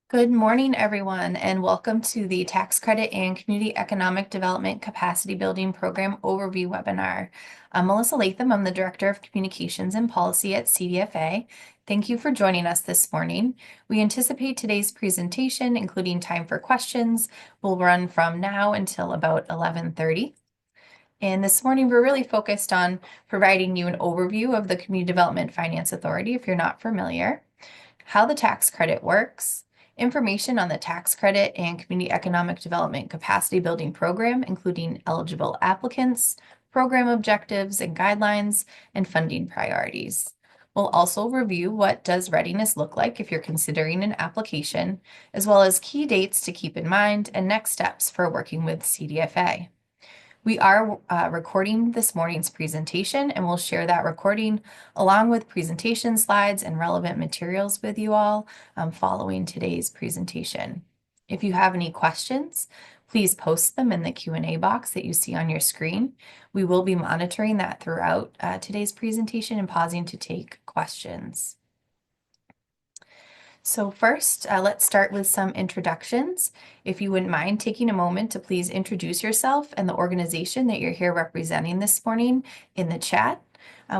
Good morning, everyone, and welcome to the Tax Credit and Community Economic Development Capacity Building Program Overview webinar. I'm Melissa Latham. I'm the Director of Communications and Policy at CDFA. Thank you for joining us this morning. We anticipate today's presentation, including time for questions, will run from now until about 11:30. And this morning, we're really focused on providing you an overview of the Community Development Finance Authority, if you're not familiar, how the tax credit works, information on the tax credit and community economic development capacity building program, including eligible applicants, program objectives and guidelines, and funding priorities. We'll also review what does readiness look like if you're considering an application, as well as key dates to keep in mind and next steps for working with CDFA. We are recording this morning's presentation, and we'll share that recording along with presentation slides and relevant materials with you all following today's presentation. If you have any questions, please post them in the Q&A box that you see on your screen. We will be monitoring that throughout today's presentation and pausing to take questions. So first, let's start with some introductions. If you wouldn't mind taking a moment to please introduce yourself and the organization that you're here representing this morning in the chat.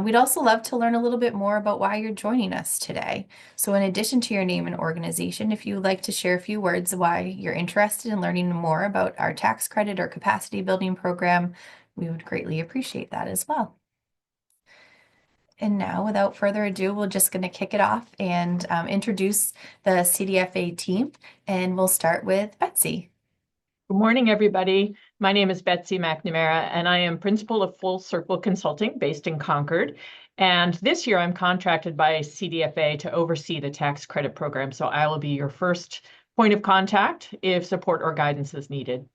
We'd also love to learn a little bit more about why you're joining us today. So in addition to your name and organization, if you would like to share a few words why you're interested in learning more about our tax credit or capacity building program, we would greatly appreciate that as well. And now, without further ado, we're just going to kick it off and introduce the CDFA team, and we'll start with Betsy. Good morning, everybody. My name is Betsy McNamara, and I am principal of Full Circle Consulting based in Concord. And this year, I'm contracted by CDFA to oversee the tax credit program. So I will be your first point of contact if support or guidance is needed.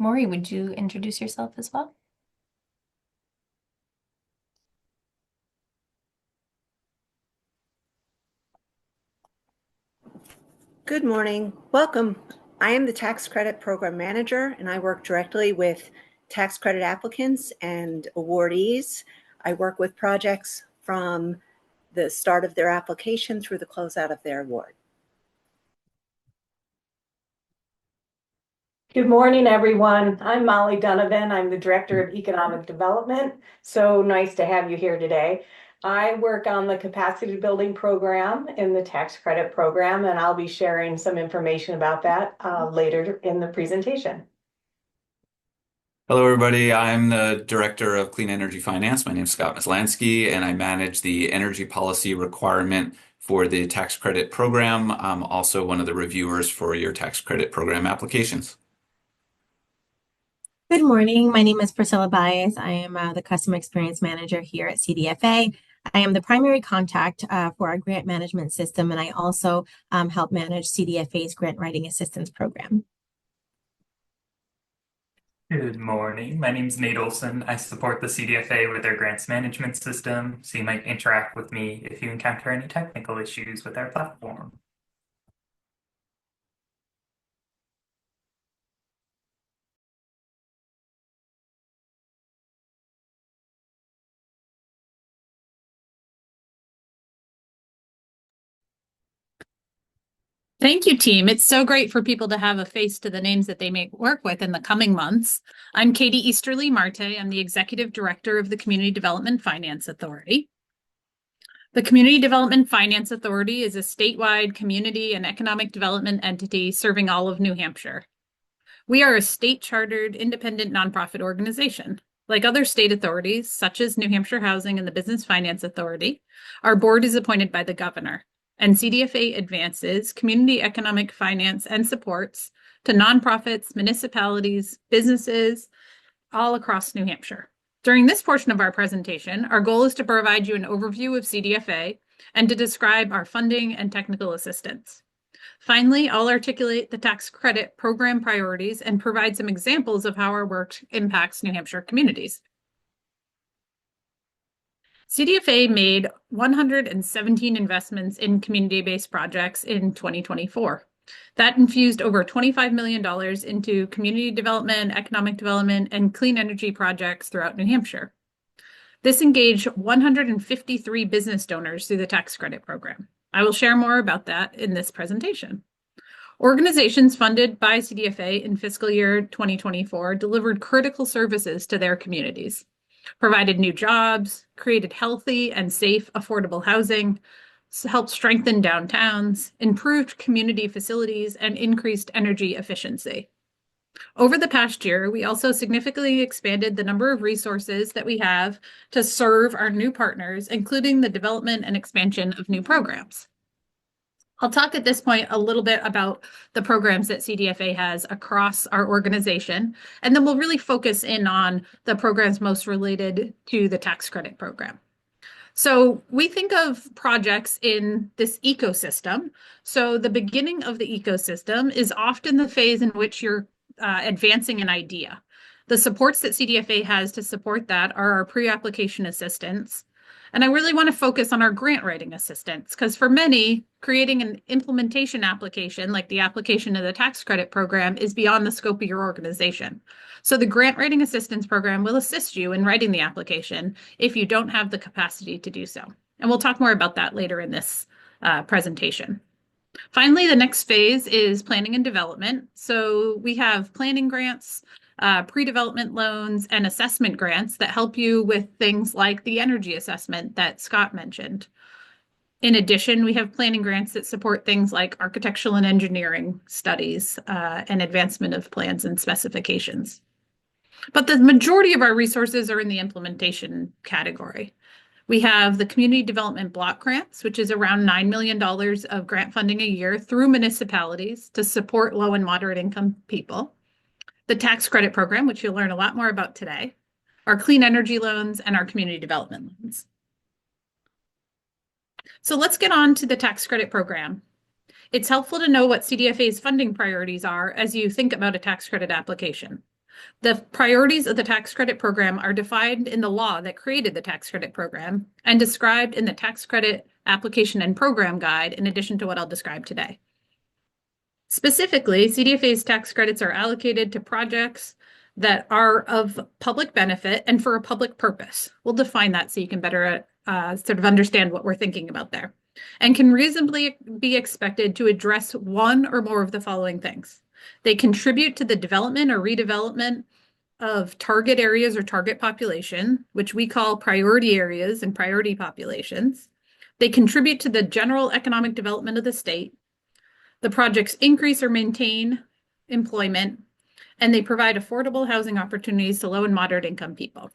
Maury, would you introduce yourself as well? Good morning. Welcome. I am the Tax Credit Program Manager, and I work directly with tax credit applicants and awardees. I work with projects from the start of their application through the closeout of their award. Good morning, everyone. I'm Molly Donovan. I'm the Director of Economic Development. So nice to have you here today. I work on the capacity building program in the tax credit program, and I'll be sharing some information about that later in the presentation. Hello, everybody. I'm the Director of Clean Energy Finance. My name is Scott Maslansky, and I manage the energy policy requirement for the tax credit program. I'm also one of the reviewers for your tax credit program applications. Good morning. My name is Priscilla Baez. I am the Customer Experience Manager here at CDFA. I am the primary contact for our grant management system, and I also help manage CDFA's grant writing assistance program. Good morning. My name is Nate Olson. I support the CDFA with their grants management system, so you might interact with me if you encounter any technical issues with our platform. Thank you, team. It's so great for people to have a face to the names that they may work with in the coming months. I'm Katie Easterly Marte. I'm the Executive Director of the Community Development Finance Authority. The Community Development Finance Authority is a statewide community and economic development entity serving all of New Hampshire. We are a state-chartered, independent nonprofit organization. Like other state authorities, such as New Hampshire Housing and the Business Finance Authority, our board is appointed by the governor. And CDFA advances community economic finance and supports to nonprofits, municipalities, businesses all across New Hampshire. During this portion of our presentation, our goal is to provide you an overview of CDFA and to describe our funding and technical assistance. Finally, I'll articulate the tax credit program priorities and provide some examples of how our work impacts New Hampshire communities. CDFA made 117 investments in community-based projects in 2024. That infused over $25 million into community development, economic development, and clean energy projects throughout New Hampshire. This engaged 153 business donors through the tax credit program. I will share more about that in this presentation. Organizations funded by CDFA in fiscal year 2024 delivered critical services to their communities, provided new jobs, created healthy and safe, affordable housing, helped strengthen downtowns, improved community facilities, and increased energy efficiency. Over the past year, we also significantly expanded the number of resources that we have to serve our new partners, including the development and expansion of new programs. I'll talk at this point a little bit about the programs that CDFA has across our organization, and then we'll really focus in on the programs most related to the tax credit program. So we think of projects in this ecosystem. So the beginning of the ecosystem is often the phase in which you're advancing an idea. The supports that CDFA has to support that are our pre-application assistance. And I really want to focus on our grant writing assistance, because for many, creating an implementation application, like the application of the tax credit program, is beyond the scope of your organization. So the grant writing assistance program will assist you in writing the application if you don't have the capacity to do so. And we'll talk more about that later in this presentation. Finally, the next phase is planning and development. So we have planning grants, pre-development loans, and assessment grants that help you with things like the energy assessment that Scott mentioned. In addition, we have planning grants that support things like architectural and engineering studies and advancement of plans and specifications. But the majority of our resources are in the implementation category. We have the community development block grants, which is around $9 million of grant funding a year through municipalities to support low and moderate income people. The tax credit program, which you'll learn a lot more about today, our clean energy loans, and our community development loans. So let's get on to the tax credit program. It's helpful to know what CDFA's funding priorities are as you think about a tax credit application. The priorities of the tax credit program are defined in the law that created the tax credit program and described in the tax credit application and program guide, in addition to what I'll describe today. Specifically, CDFA's tax credits are allocated to projects that are of public benefit and for a public purpose. We'll define that so you can better sort of understand what we're thinking about there, and can reasonably be expected to address one or more of the following things. They contribute to the development or redevelopment of target areas or target population, which we call priority areas and priority populations. They contribute to the general economic development of the state. The projects increase or maintain employment, and they provide affordable housing opportunities to low and moderate income people.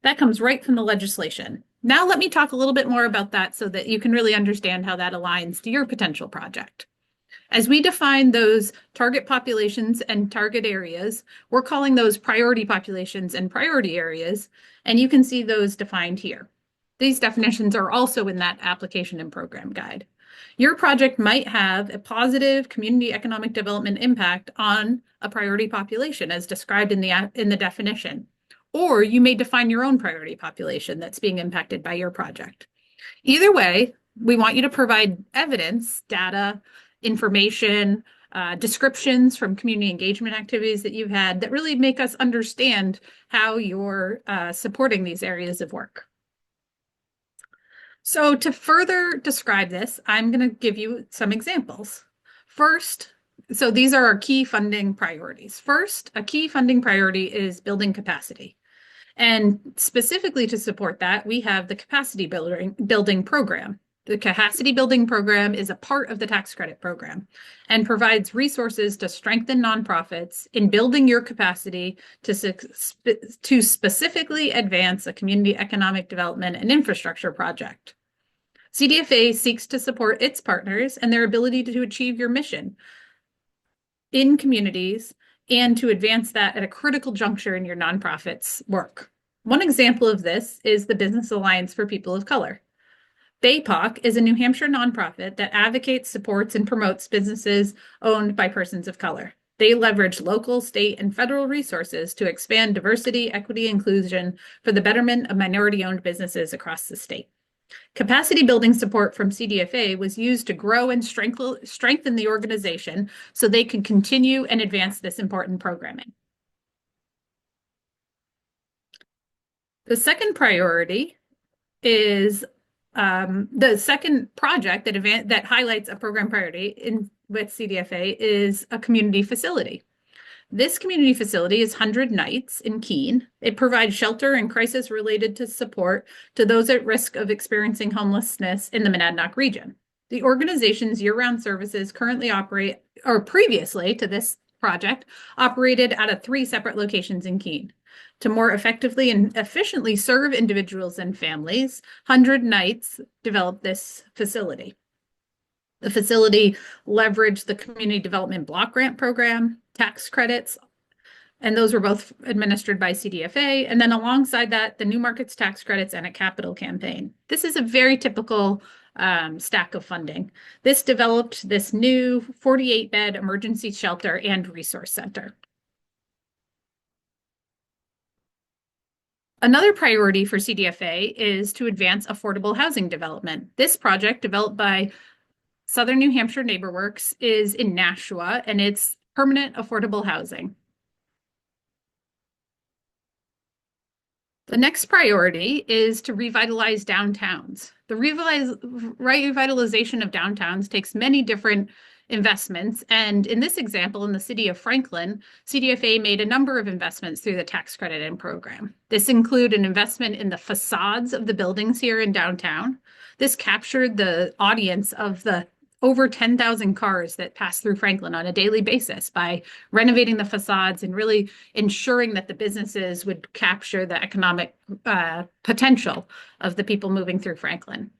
That comes right from the legislation. Now let me talk a little bit more about that so that you can really understand how that aligns to your potential project. As we define those target populations and target areas, we're calling those priority populations and priority areas, and you can see those defined here. These definitions are also in that application and program guide. Your project might have a positive community economic development impact on a priority population as described in the definition, or you may define your own priority population that's being impacted by your project. Either way, we want you to provide evidence, data, information, descriptions from community engagement activities that you've had that really make us understand how you're supporting these areas of work. So to further describe this, I'm going to give you some examples. First, so these are our key funding priorities. First, a key funding priority is building capacity. And specifically to support that, we have the capacity building program. The capacity building program is a part of the tax credit program and provides resources to strengthen nonprofits in building your capacity to specifically advance a community economic development and infrastructure project. CDFA seeks to support its partners and their ability to achieve your mission in communities and to advance that at a critical juncture in your nonprofit's work. One example of this is the Business Alliance for People of Color. BAPOC is a New Hampshire nonprofit that advocates, supports, and promotes businesses owned by persons of color. They leverage local, state, and federal resources to expand diversity, equity, and inclusion for the betterment of minority-owned businesses across the state. Capacity building support from CDFA was used to grow and strengthen the organization so they could continue and advance this important programming. The second priority is the second project that highlights a program priority with CDFA is a community facility. This community facility is 100 Nights in Keene. It provides shelter and crisis-related to support to those at risk of experiencing homelessness in the Monadnock region. The organization's year-round services currently operate, or previously to this project, operated out of 3 separate locations in Keene. To more effectively and efficiently serve individuals and families, 100 Nights developed this facility. The facility leveraged the Community Development Block Grant Program, tax credits, and those were both administered by CDFA. And then alongside that, the New Markets tax credits and a capital campaign. This is a very typical stack of funding. This developed this new 48-bed emergency shelter and resource center. Another priority for CDFA is to advance affordable housing development. This project, developed by Southern New Hampshire NeighborWorks, is in Nashua, and it's permanent affordable housing. The next priority is to revitalize downtowns. The revitalization of downtowns takes many different investments, and in this example, in the city of Franklin, CDFA made a number of investments through the tax credit and program. This include an investment in the facades of the buildings here in downtown. This captured the audience of the over 10,000 cars that pass through Franklin on a daily basis by renovating the facades and really ensuring that the businesses would capture the economic potential of the people moving through Franklin.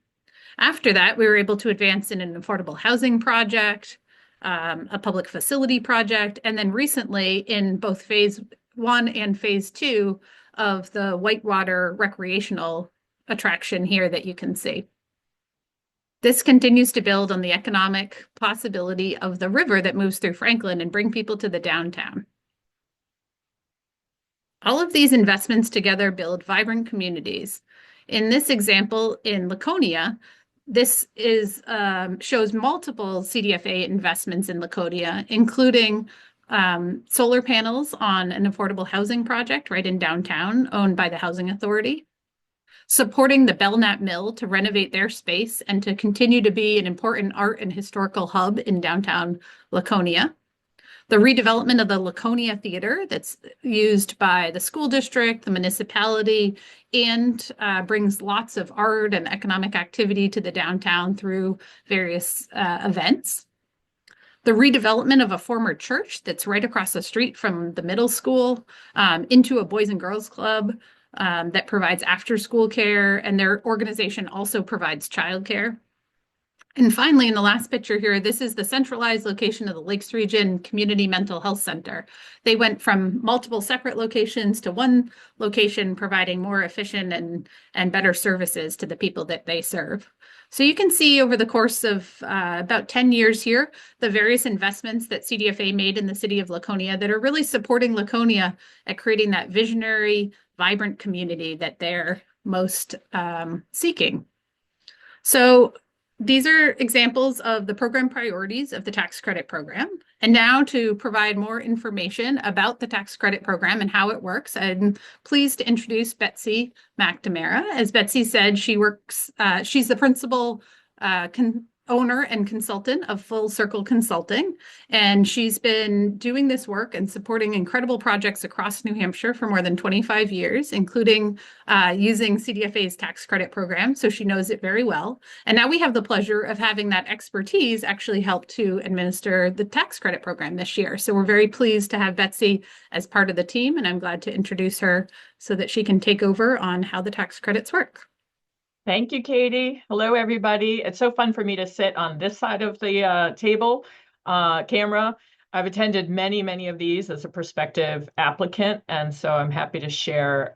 After that, we were able to advance in an affordable housing project, a public facility project, and then recently in both phase 1 and phase 2 of the Whitewater recreational attraction here that you can see. This continues to build on the economic possibility of the river that moves through Franklin and bring people to the downtown. All of these investments together build vibrant communities. In this example in Laconia, this shows multiple CDFA investments in Laconia, including solar panels on an affordable housing project right in downtown owned by the Housing Authority, supporting the Belknap Mill to renovate their space and to continue to be an important art and historical hub in downtown Laconia. The redevelopment of the Laconia Theater that's used by the school district, the municipality, and brings lots of art and economic activity to the downtown through various events. The redevelopment of a former church that's right across the street from the middle school into a Boys and Girls Club that provides after-school care, and their organization also provides childcare. And finally, in the last picture here, this is the centralized location of the Lakes Region Community Mental Health Center. They went from multiple separate locations to one location, providing more efficient and better services to the people that they serve. So you can see over the course of about 10 years here, the various investments that CDFA made in the city of Laconia that are really supporting Laconia at creating that visionary, vibrant community that they're most seeking. So these are examples of the program priorities of the tax credit program. And now to provide more information about the tax credit program and how it works, I'm pleased to introduce Betsy McNamara. As Betsy said, she's the principal owner and consultant of Full Circle Consulting, and she's been doing this work and supporting incredible projects across New Hampshire for more than 25 years, including using CDFA's tax credit program, so she knows it very well. And now we have the pleasure of having that expertise actually help to administer the tax credit program this year. So we're very pleased to have Betsy as part of the team, and I'm glad to introduce her so that she can take over on how the tax credits work. Thank you, Katie. Hello, everybody. It's so fun for me to sit on this side of the camera. I've attended many of these as a prospective applicant, and so I'm happy to share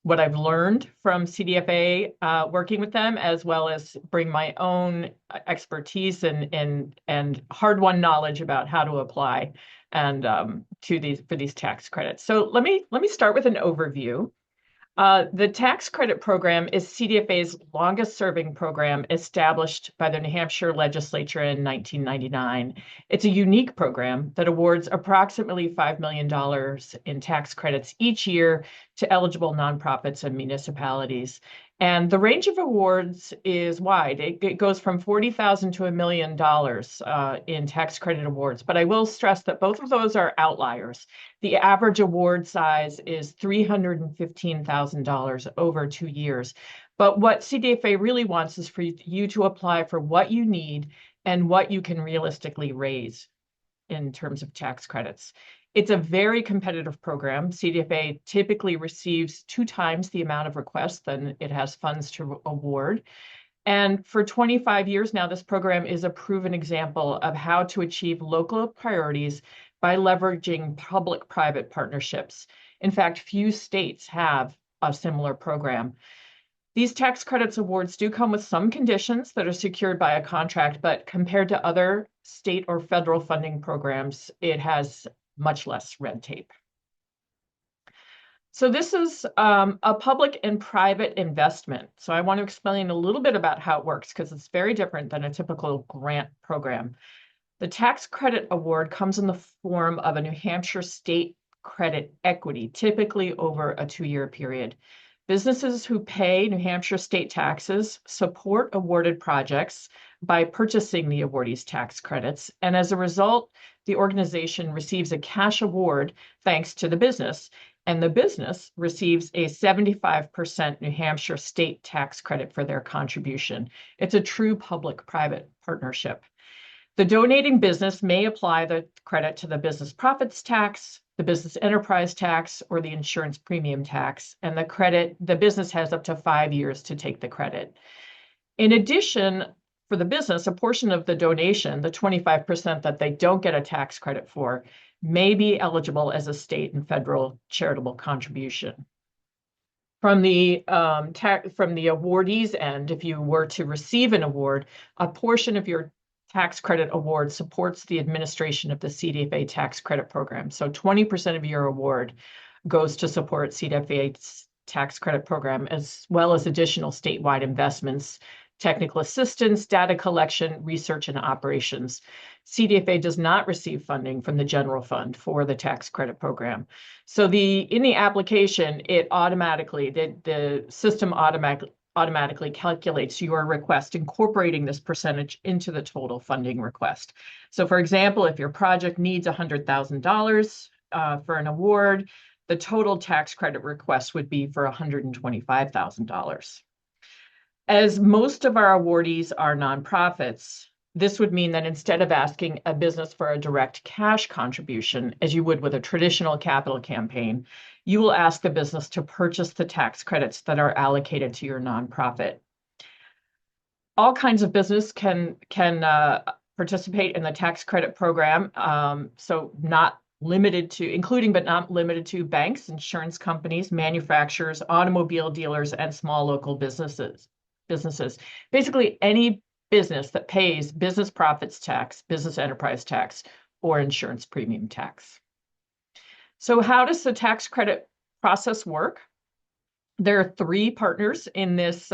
what I've learned from CDFA working with them, as well as bring my own expertise and hard-won knowledge about how to apply and for these tax credits. So let me start with an overview. The tax credit program is CDFA's longest serving program established by the New Hampshire legislature in 1999. It's a unique program that awards approximately $5 million in tax credits each year to eligible nonprofits and municipalities. And the range of awards is wide. It goes from $40,000 to $1 million in tax credit awards. But I will stress that both of those are outliers. The average award size is $315,000 over 2 years. But what CDFA really wants is for you to apply for what you need and what you can realistically raise in terms of tax credits. It's a very competitive program. CDFA typically receives 2 times the amount of requests than it has funds to award. And for 25 years now, this program is a proven example of how to achieve local priorities by leveraging public-private partnerships. In fact, few states have a similar program. These tax credits awards do come with some conditions that are secured by a contract, but compared to other state or federal funding programs, it has much less red tape. So this is a public and private investment. So I want to explain a little bit about how it works because it's very different than a typical grant program. The tax credit award comes in the form of a New Hampshire state credit equity, typically over a 2-year period. Businesses who pay New Hampshire state taxes support awarded projects by purchasing the awardee's tax credits. And as a result, the organization receives a cash award thanks to the business. And the business receives a 75% New Hampshire state tax credit for their contribution. It's a true public-private partnership. The donating business may apply the credit to the business profits tax, the business enterprise tax, or the insurance premium tax. And the business has up to 5 years to take the credit. In addition, for the business, a portion of the donation, the 25% that they don't get a tax credit for, may be eligible as a state and federal charitable contribution. From the awardee's end, if you were to receive an award, a portion of your tax credit award supports the administration of the CDFA tax credit program. So 20% of your award goes to support CDFA's tax credit program, as well as additional statewide investments, technical assistance, data collection, research, and operations. CDFA does not receive funding from the general fund for the tax credit program. So in the application, the system automatically calculates your request, incorporating this percentage into the total funding request. So for example, if your project needs $100,000 for an award, the total tax credit request would be for $125,000. As most of our awardees are nonprofits, this would mean that instead of asking a business for a direct cash contribution, as you would with a traditional capital campaign, you will ask the business to purchase the tax credits that are allocated to your nonprofit. All kinds of business can participate in the tax credit program, so not limited to, including but not limited to banks, insurance companies, manufacturers, automobile dealers, and small local businesses. Basically, any business that pays business profits tax, business enterprise tax, or insurance premium tax. So how does the tax credit process work? There are 3 partners in this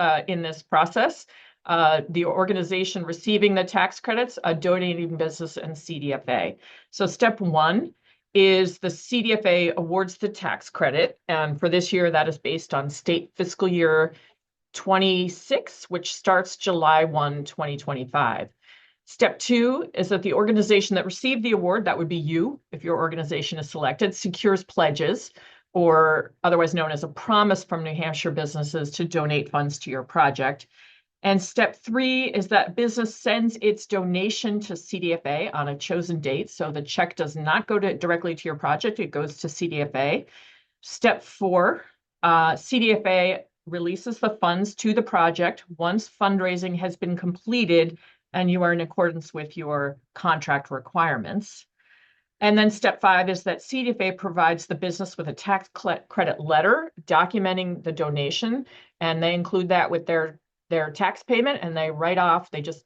process. The organization receiving the tax credits, a donating business, and CDFA. So step 1 is the CDFA awards the tax credit. And for this year, that is based on state fiscal year 26, which starts July 1, 2025. Step 2 is that the organization that received the award, that would be you, if your organization is selected, secures pledges, or otherwise known as a promise from New Hampshire businesses to donate funds to your project. And step 3 is that business sends its donation to CDFA on a chosen date. So the check does not go directly to your project, it goes to CDFA. Step 4, CDFA releases the funds to the project once fundraising has been completed and you are in accordance with your contract requirements. And then step 5 is that CDFA provides the business with a tax credit letter documenting the donation, and they include that with their tax payment, and they just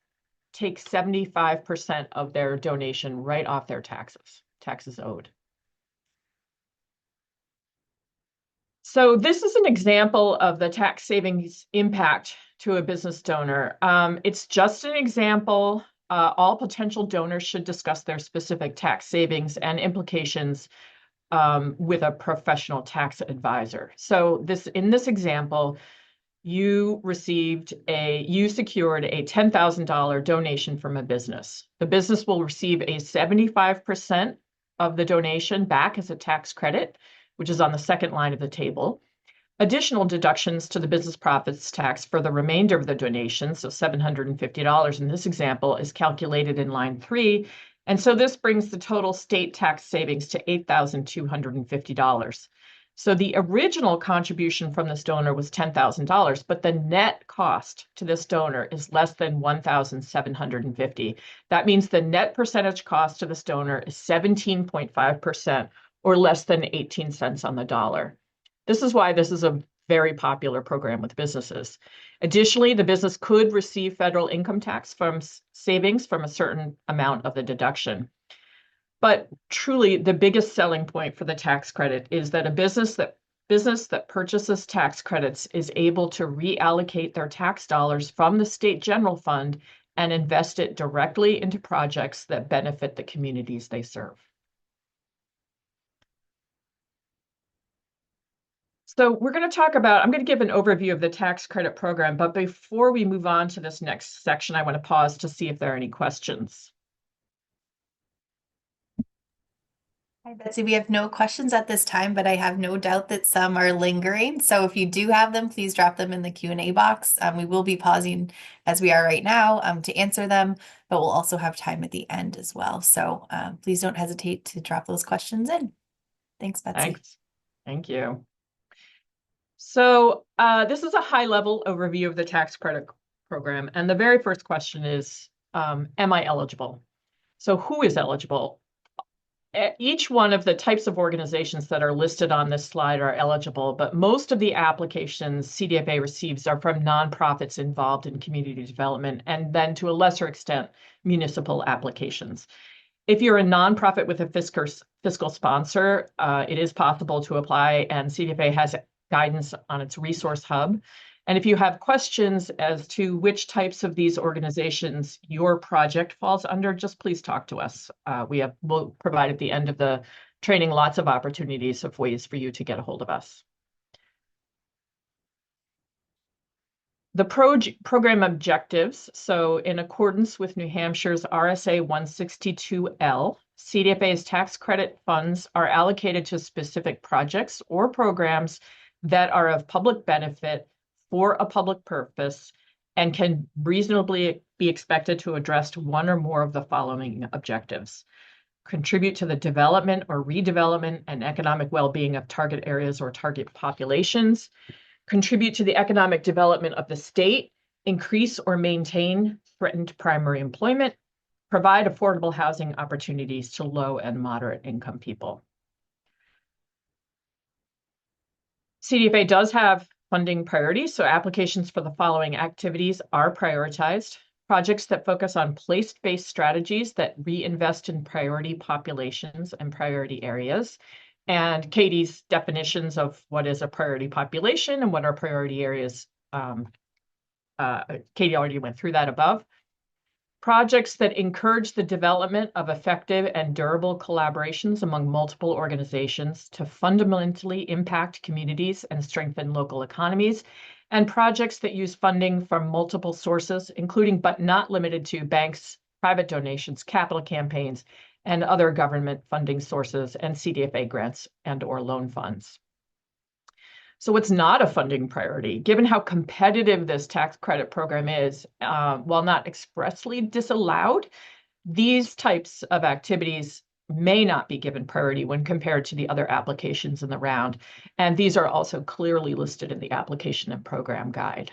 take 75% of their donation right off their taxes owed. So this is an example of the tax savings impact to a business donor. It's just an example. All potential donors should discuss their specific tax savings and implications with a professional tax advisor. So in this example, you secured a $10,000 donation from a business. The business will receive a 75% of the donation back as a tax credit, which is on the second line of the table. Additional deductions to the business profits tax for the remainder of the donation, so $750 in this example, is calculated in line 3. And so this brings the total state tax savings to $8,250. So the original contribution from this donor was $10,000, but the net cost to this donor is less than $1,750. That means the net percentage cost to this donor is 17.5%, or less than 18 cents on the dollar. This is why this is a very popular program with businesses. Additionally, the business could receive federal income tax from savings from a certain amount of the deduction. But truly, the biggest selling point for the tax credit is that a business that purchases tax credits is able to reallocate their tax dollars from the state general fund and invest it directly into projects that benefit the communities they serve. So we're going to talk about, I'm going to give an overview of the tax credit program, but before we move on to this next section, I want to pause to see if there are any questions. Hi, Betsy. We have no questions at this time, but I have no doubt that some are lingering. So if you do have them, please drop them in the Q&A box. We will be pausing as we are right now to answer them, but we'll also have time at the end as well. So please don't hesitate to drop those questions in. Thanks, Betsy. Thanks. Thank you. So this is a high-level overview of the tax credit program. And the very first question is, am I eligible? So who is eligible? Each one of the types of organizations that are listed on this slide are eligible, but most of the applications CDFA receives are from nonprofits involved in community development, and then to a lesser extent, municipal applications. If you're a nonprofit with a fiscal sponsor, it is possible to apply, and CDFA has guidance on its resource hub. And if you have questions as to which types of these organizations your project falls under, just please talk to us. We'll provide at the end of the training lots of opportunities of ways for you to get a hold of us. The program objectives. So in accordance with New Hampshire's RSA 162L, CDFA's tax credit funds are allocated to specific projects or programs that are of public benefit for a public purpose and can reasonably be expected to address one or more of the following objectives: contribute to the development or redevelopment and economic well-being of target areas or target populations, contribute to the economic development of the state, increase or maintain threatened primary employment, provide affordable housing opportunities to low and moderate income people. CDFA does have funding priorities, so applications for the following activities are prioritized: projects that focus on place-based strategies that reinvest in priority populations and priority areas. And Katie's definitions of what is a priority population and what are priority areas, Katie already went through that above. Projects that encourage the development of effective and durable collaborations among multiple organizations to fundamentally impact communities and strengthen local economies, and projects that use funding from multiple sources, including but not limited to banks, private donations, capital campaigns, and other government funding sources, and CDFA grants and/or loan funds. So what's not a funding priority? Given how competitive this tax credit program is, while not expressly disallowed, these types of activities may not be given priority when compared to the other applications in the round. And these are also clearly listed in the application and program guide.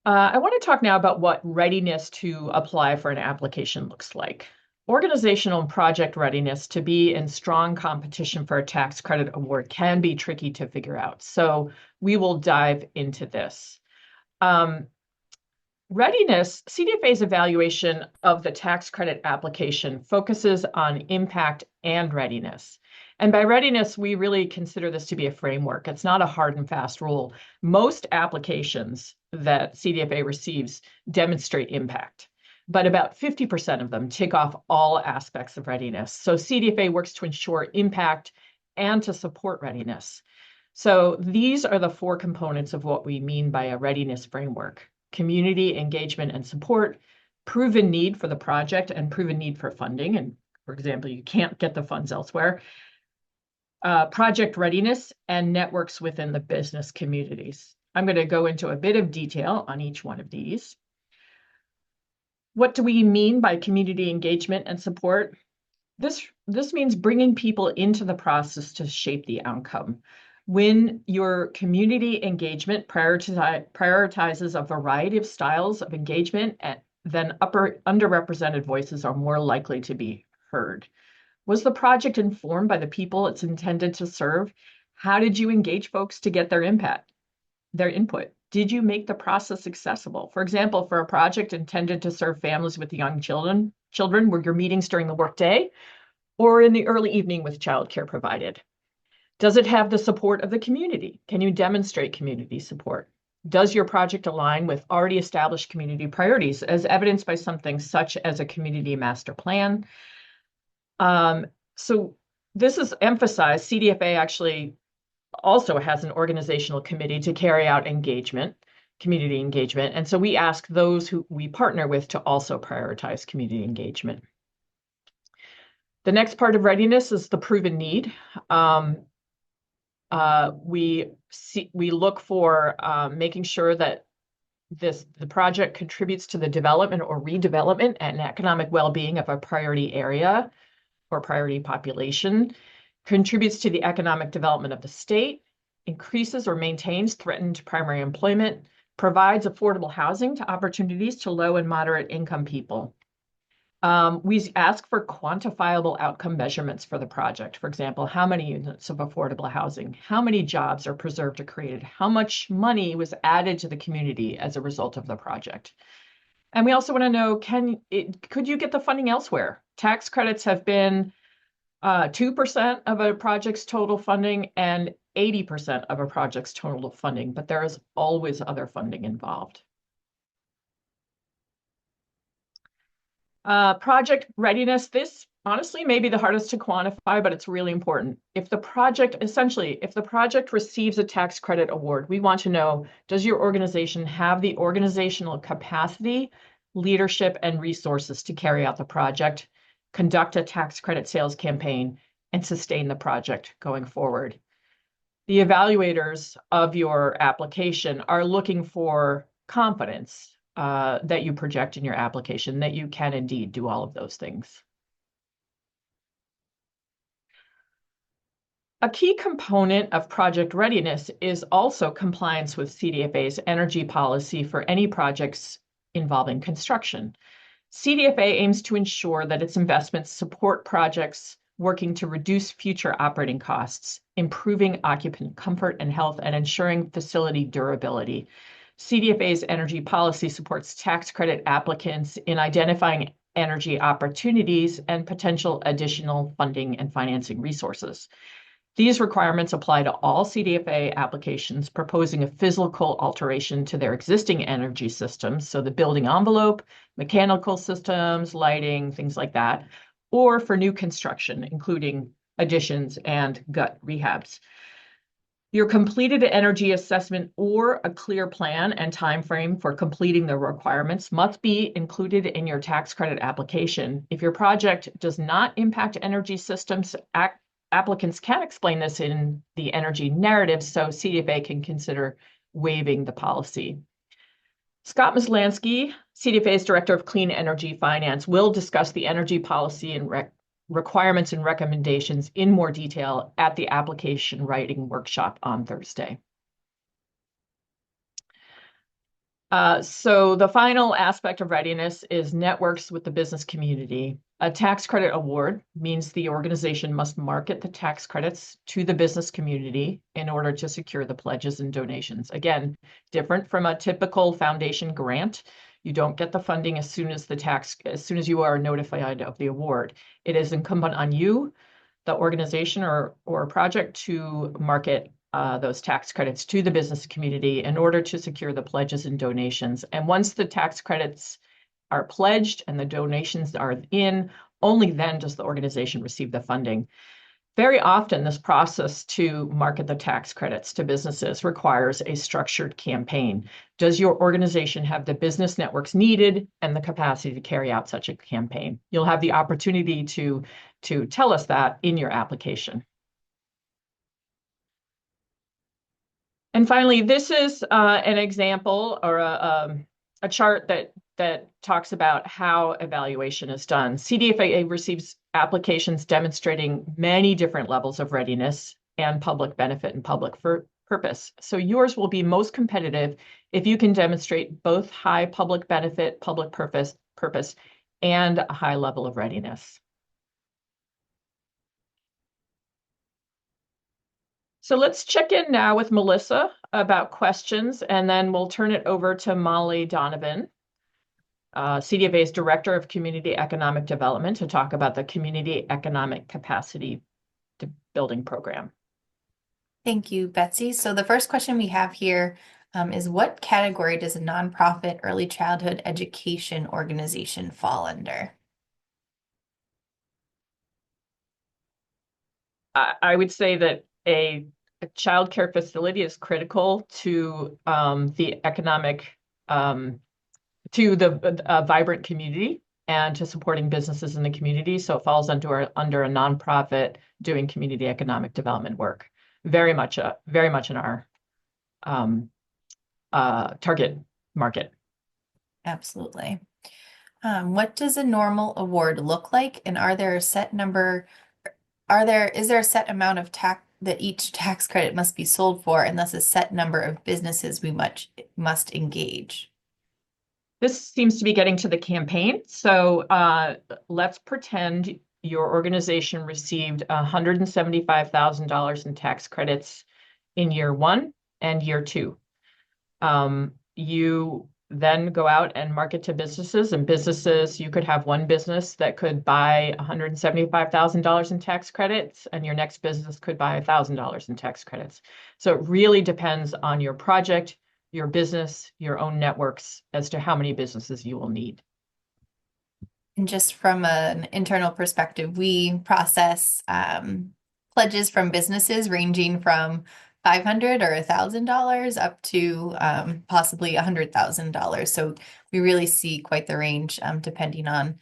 I want to talk now about what readiness to apply for an application looks like. Organizational and project readiness to be in strong competition for a tax credit award can be tricky to figure out. So we will dive into this. Readiness, CDFA's evaluation of the tax credit application focuses on impact and readiness. And by readiness, we really consider this to be a framework. It's not a hard and fast rule. Most applications that CDFA receives demonstrate impact, but about 50% of them tick off all aspects of readiness. So CDFA works to ensure impact and to support readiness. So these are the 4 components of what we mean by a readiness framework: community engagement and support, proven need for the project and proven need for funding. And for example, you can't get the funds elsewhere. Project readiness and networks within the business communities. I'm going to go into a bit of detail on each one of these. What do we mean by community engagement and support? This means bringing people into the process to shape the outcome. When your community engagement prioritizes a variety of styles of engagement, then underrepresented voices are more likely to be heard. Was the project informed by the people it's intended to serve? How did you engage folks to get their input? Did you make the process accessible? For example, for a project intended to serve families with young children, were your meetings during the workday or in the early evening with childcare provided? Does it have the support of the community? Can you demonstrate community support? Does your project align with already established community priorities, as evidenced by something such as a community master plan? So this is emphasized. CDFA actually also has an organizational committee to carry out community engagement. And so we ask those who we partner with to also prioritize community engagement. The next part of readiness is the proven need. We look for making sure that the project contributes to the development or redevelopment and economic well-being of a priority area or priority population, contributes to the economic development of the state, increases or maintains threatened primary employment, provides affordable housing to opportunities to low and moderate income people. We ask for quantifiable outcome measurements for the project. For example, how many units of affordable housing, how many jobs are preserved or created, how much money was added to the community as a result of the project. And we also want to know, could you get the funding elsewhere? Tax credits have been 2% of a project's total funding and 80% of a project's total funding, but there is always other funding involved. Project readiness, this honestly may be the hardest to quantify, but it's really important. If the project receives a tax credit award, we want to know, does your organization have the organizational capacity, leadership, and resources to carry out the project, conduct a tax credit sales campaign, and sustain the project going forward? The evaluators of your application are looking for confidence that you project in your application, that you can indeed do all of those things. A key component of project readiness is also compliance with CDFA's energy policy for any projects involving construction. CDFA aims to ensure that its investments support projects working to reduce future operating costs, improving occupant comfort and health, and ensuring facility durability. CDFA's energy policy supports tax credit applicants in identifying energy opportunities and potential additional funding and financing resources. These requirements apply to all CDFA applications proposing a physical alteration to their existing energy systems, so the building envelope, mechanical systems, lighting, things like that, or for new construction, including additions and gut rehabs. Your completed energy assessment or a clear plan and timeframe for completing the requirements must be included in your tax credit application. If your project does not impact energy systems, applicants can explain this in the energy narrative, so CDFA can consider waiving the policy. Scott Maslansky, CDFA's Director of Clean Energy Finance, will discuss the energy policy and requirements and recommendations in more detail at the application writing workshop on Thursday. So the final aspect of readiness is networks with the business community. A tax credit award means the organization must market the tax credits to the business community in order to secure the pledges and donations. Again, different from a typical foundation grant. You don't get the funding as soon as you are notified of the award. It is incumbent on you the organization or project to market those tax credits to the business community in order to secure the pledges and donations. And once the tax credits are pledged and the donations are in, only then does the organization receive the funding. Very often, this process to market the tax credits to businesses requires a structured campaign. Does your organization have the business networks needed and the capacity to carry out such a campaign? You'll have the opportunity to tell us that in your application. And finally, this is an example or a chart that talks about how evaluation is done. CDFA receives applications demonstrating many different levels of readiness and public benefit and public purpose. So yours will be most competitive if you can demonstrate both high public benefit, public purpose, and a high level of readiness. So let's check in now with Melissa about questions, and then we'll turn it over to Molly Donovan, CDFA's Director of Community Economic Development, to talk about the Community Economic Capacity Building Program. Thank you, Betsy. So the first question we have here is, what category does a nonprofit early childhood education organization fall under? I would say that a child care facility is critical to the economic, to the vibrant community and to supporting businesses in the community. So it falls under a nonprofit doing community economic development work. Very much in our target market. Absolutely. What does a normal award look like? And is there a set amount of tax that each tax credit must be sold for, and thus a set number of businesses we must engage? This seems to be getting to the campaign. So let's pretend your organization received $175,000 in tax credits in year 1 and year 2. You then go out and market to businesses, and businesses, you could have one business that could buy $175,000 in tax credits, and your next business could buy $1,000 in tax credits. So it really depends on your project, your business, your own networks as to how many businesses you will need. And just from an internal perspective, we process pledges from businesses ranging from $500 or $1,000 up to possibly $100,000. So we really see quite the range depending on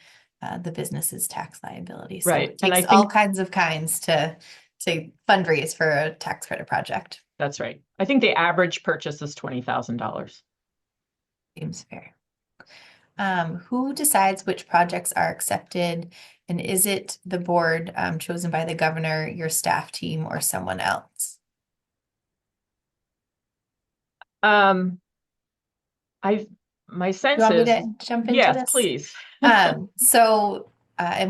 the business's tax liability. So Right. It takes all kinds to fundraise for a tax credit project. That's right. I think the average purchase is $20,000. Seems fair. Who decides which projects are accepted? And is it the board chosen by the governor, your staff team, or someone else? My sense You want me is, to jump into yes, this? please. And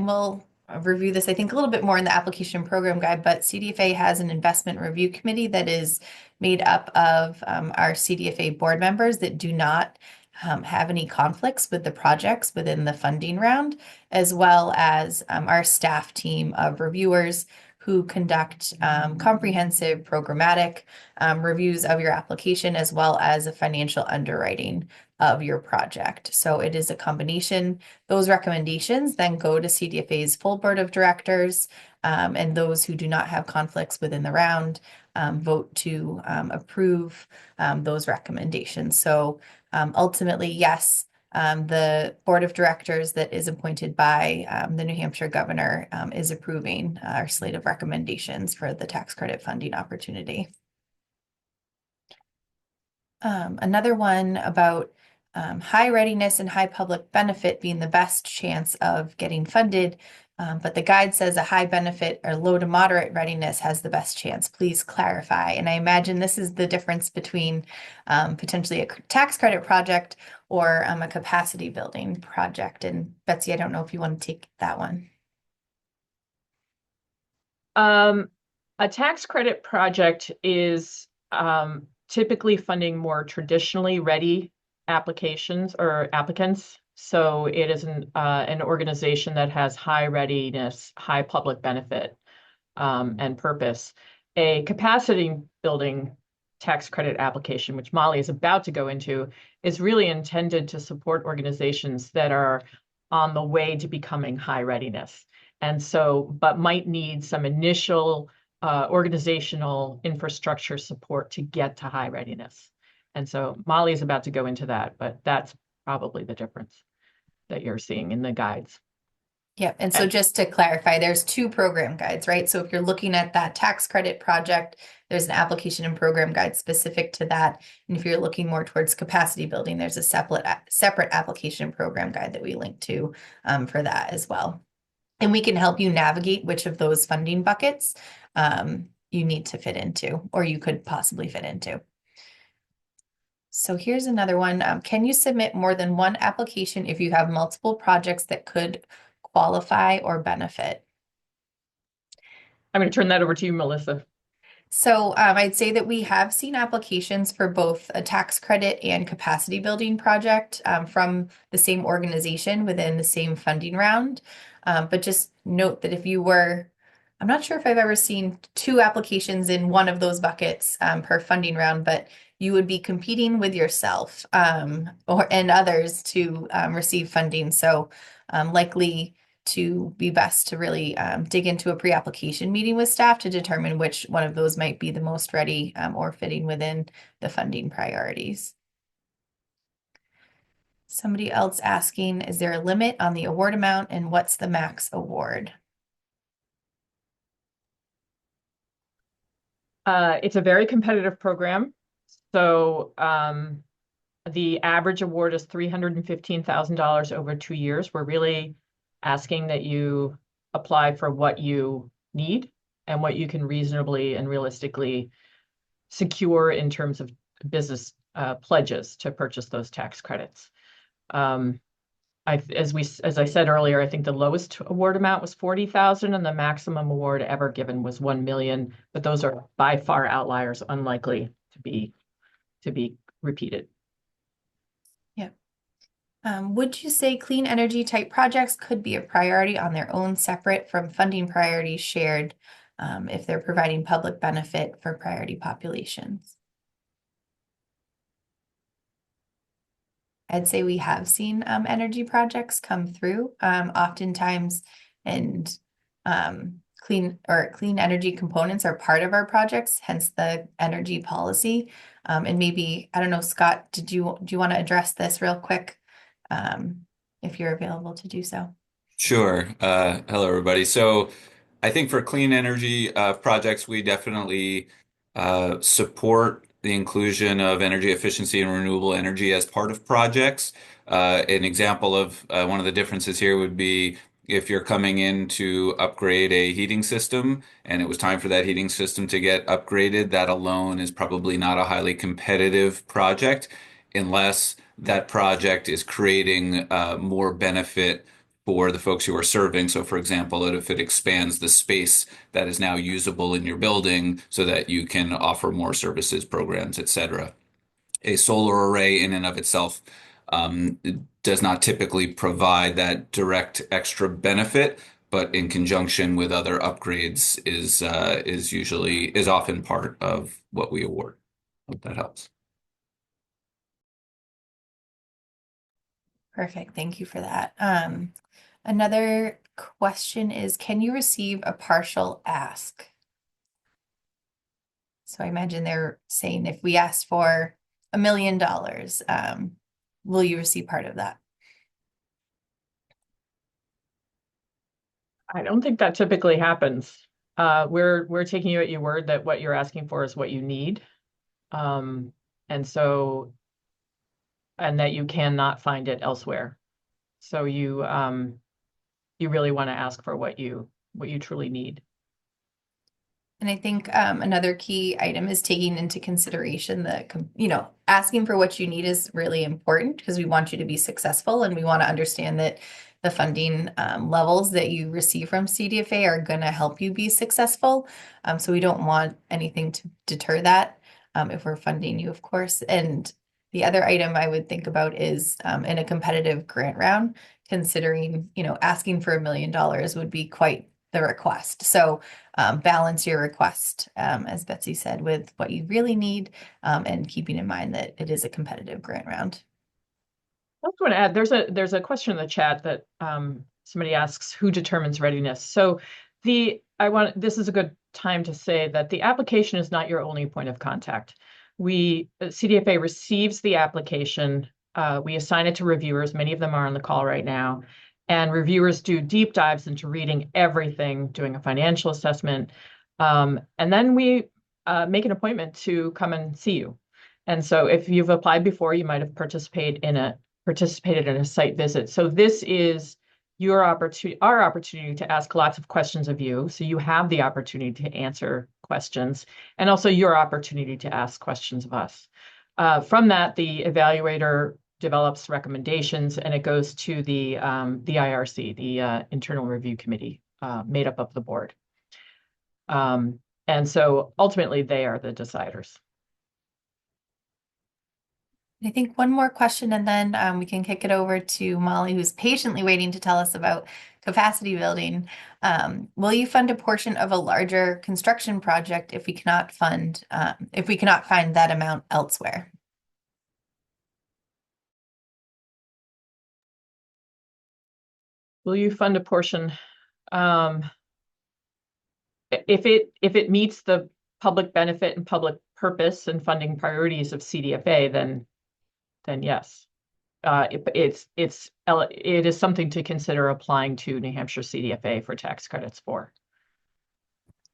we'll review this, I think, a little bit more in the application program guide, but CDFA has an investment review committee that is made up of our CDFA board members that do not have any conflicts with the projects within the funding round, as well as our staff team of reviewers who conduct comprehensive programmatic reviews of your application, as well as a financial underwriting of your project. So it is a combination. Those recommendations then go to CDFA's full board of directors, and those who do not have conflicts within the round vote to approve those recommendations. So ultimately, yes, the board of directors that is appointed by the New Hampshire governor is approving our slate of recommendations for the tax credit funding opportunity. Another one about high readiness and high public benefit being the best chance of getting funded, but the guide says a high benefit or low to moderate readiness has the best chance. Please clarify. And I imagine this is the difference between potentially a tax credit project or a capacity building project. And Betsy, I don't know if you want to take that one. A tax credit project is typically funding more traditionally ready applications or applicants. So it is an organization that has high readiness, high public benefit. and purpose. A capacity building tax credit application, which Molly is about to go into, is really intended to support organizations that are on the way to becoming high readiness. And so, but might need some initial organizational infrastructure support to get to high readiness. And so Molly is about to go into that, but that's probably the difference that you're seeing in the guides. Yep. And so just to clarify, there's two program guides, right? So if you're looking at that tax credit project, there's an application and program guide specific to that. And if you're looking more towards capacity building, there's a separate application and program guide that we link to for that as well. And we can help you navigate which of those funding buckets you need to fit into, or you could possibly fit into. So here's another one. Can you submit more than one application if you have multiple projects that could qualify or benefit? I'm going to turn that over to you, Melissa. So I'd say that we have seen applications for both a tax credit and capacity building project from the same organization within the same funding round. But just note that if you were, I'm not sure if I've ever seen two applications in one of those buckets per funding round, but you would be competing with yourself and others to receive funding. So likely to be best to really dig into a pre-application meeting with staff to determine which one of those might be the most ready or fitting within the funding priorities. Somebody else asking, is there a limit on the award amount and what's the max award? It's a very competitive program. So the average award is $315,000 over 2 years. We're really asking that you apply for what you need and what you can reasonably and realistically secure in terms of business pledges to purchase those tax credits. As I said earlier, I think the lowest award amount was $40,000 and the maximum award ever given was $1 million, but those are by far outliers, unlikely to be repeated. Would you say clean energy type projects could be a priority on their own, separate from funding priorities shared if they're providing public benefit for priority populations? I'd say we have seen energy projects come through oftentimes, and clean energy components are part of our projects, hence the energy policy. And maybe, I don't know, Scott, do you want to address this real quick? If you're available to do so. Sure. Hello, everybody. So I think for clean energy projects, we definitely support the inclusion of energy efficiency and renewable energy as part of projects. An example of one of the differences here would be if you're coming in to upgrade a heating system and it was time for that heating system to get upgraded, that alone is probably not a highly competitive project unless that project is creating more benefit for the folks who are serving. So for example, if it expands the space that is now usable in your building so that you can offer more services, programs, etc. A solar array in and of itself does not typically provide that direct extra benefit, but in conjunction with other upgrades is often part of what we award. Hope that helps. Perfect. Thank you for that. Another question is, can you receive a partial ask? So I imagine they're saying if we asked for $1 million, will you receive part of that? I don't think that typically happens. We're taking you at your word that what you're asking for is what you need. And that you cannot find it elsewhere. So you really want to ask for what you truly need. And I think another key item is taking into consideration that, asking for what you need is really important because we want you to be successful and we want to understand that the funding levels that you receive from CDFA are going to help you be successful. So we don't want anything to deter that if we're funding you, of course. And the other item I would think about is in a competitive grant round, considering, asking for $1 million would be quite the request. So balance your request, as Betsy said, with what you really need, and keeping in mind that it is a competitive grant round. I just want to add, there's a question in the chat that somebody asks, who determines readiness? So this is a good time to say that the application is not your only point of contact. CDFA receives the application, we assign it to reviewers, many of them are on the call right now, and reviewers do deep dives into reading everything, doing a financial assessment, and then we make an appointment to come and see you. And so if you've applied before, you might have participated in a site visit. So this is our opportunity to ask lots of questions of you. So you have the opportunity to answer questions, and also your opportunity to ask questions of us. From that, the evaluator develops recommendations, and it goes to the IRC, the Internal Review Committee, made up of the board. And so ultimately, they are the deciders. I think one more question, and then we can kick it over to Molly, who's patiently waiting to tell us about capacity building. Will you fund a portion of a larger construction project if we cannot find that amount elsewhere? Will you fund a portion? If it meets the public benefit and public purpose and funding priorities of CDFA, then yes. It is something to consider applying to New Hampshire CDFA for tax credits for.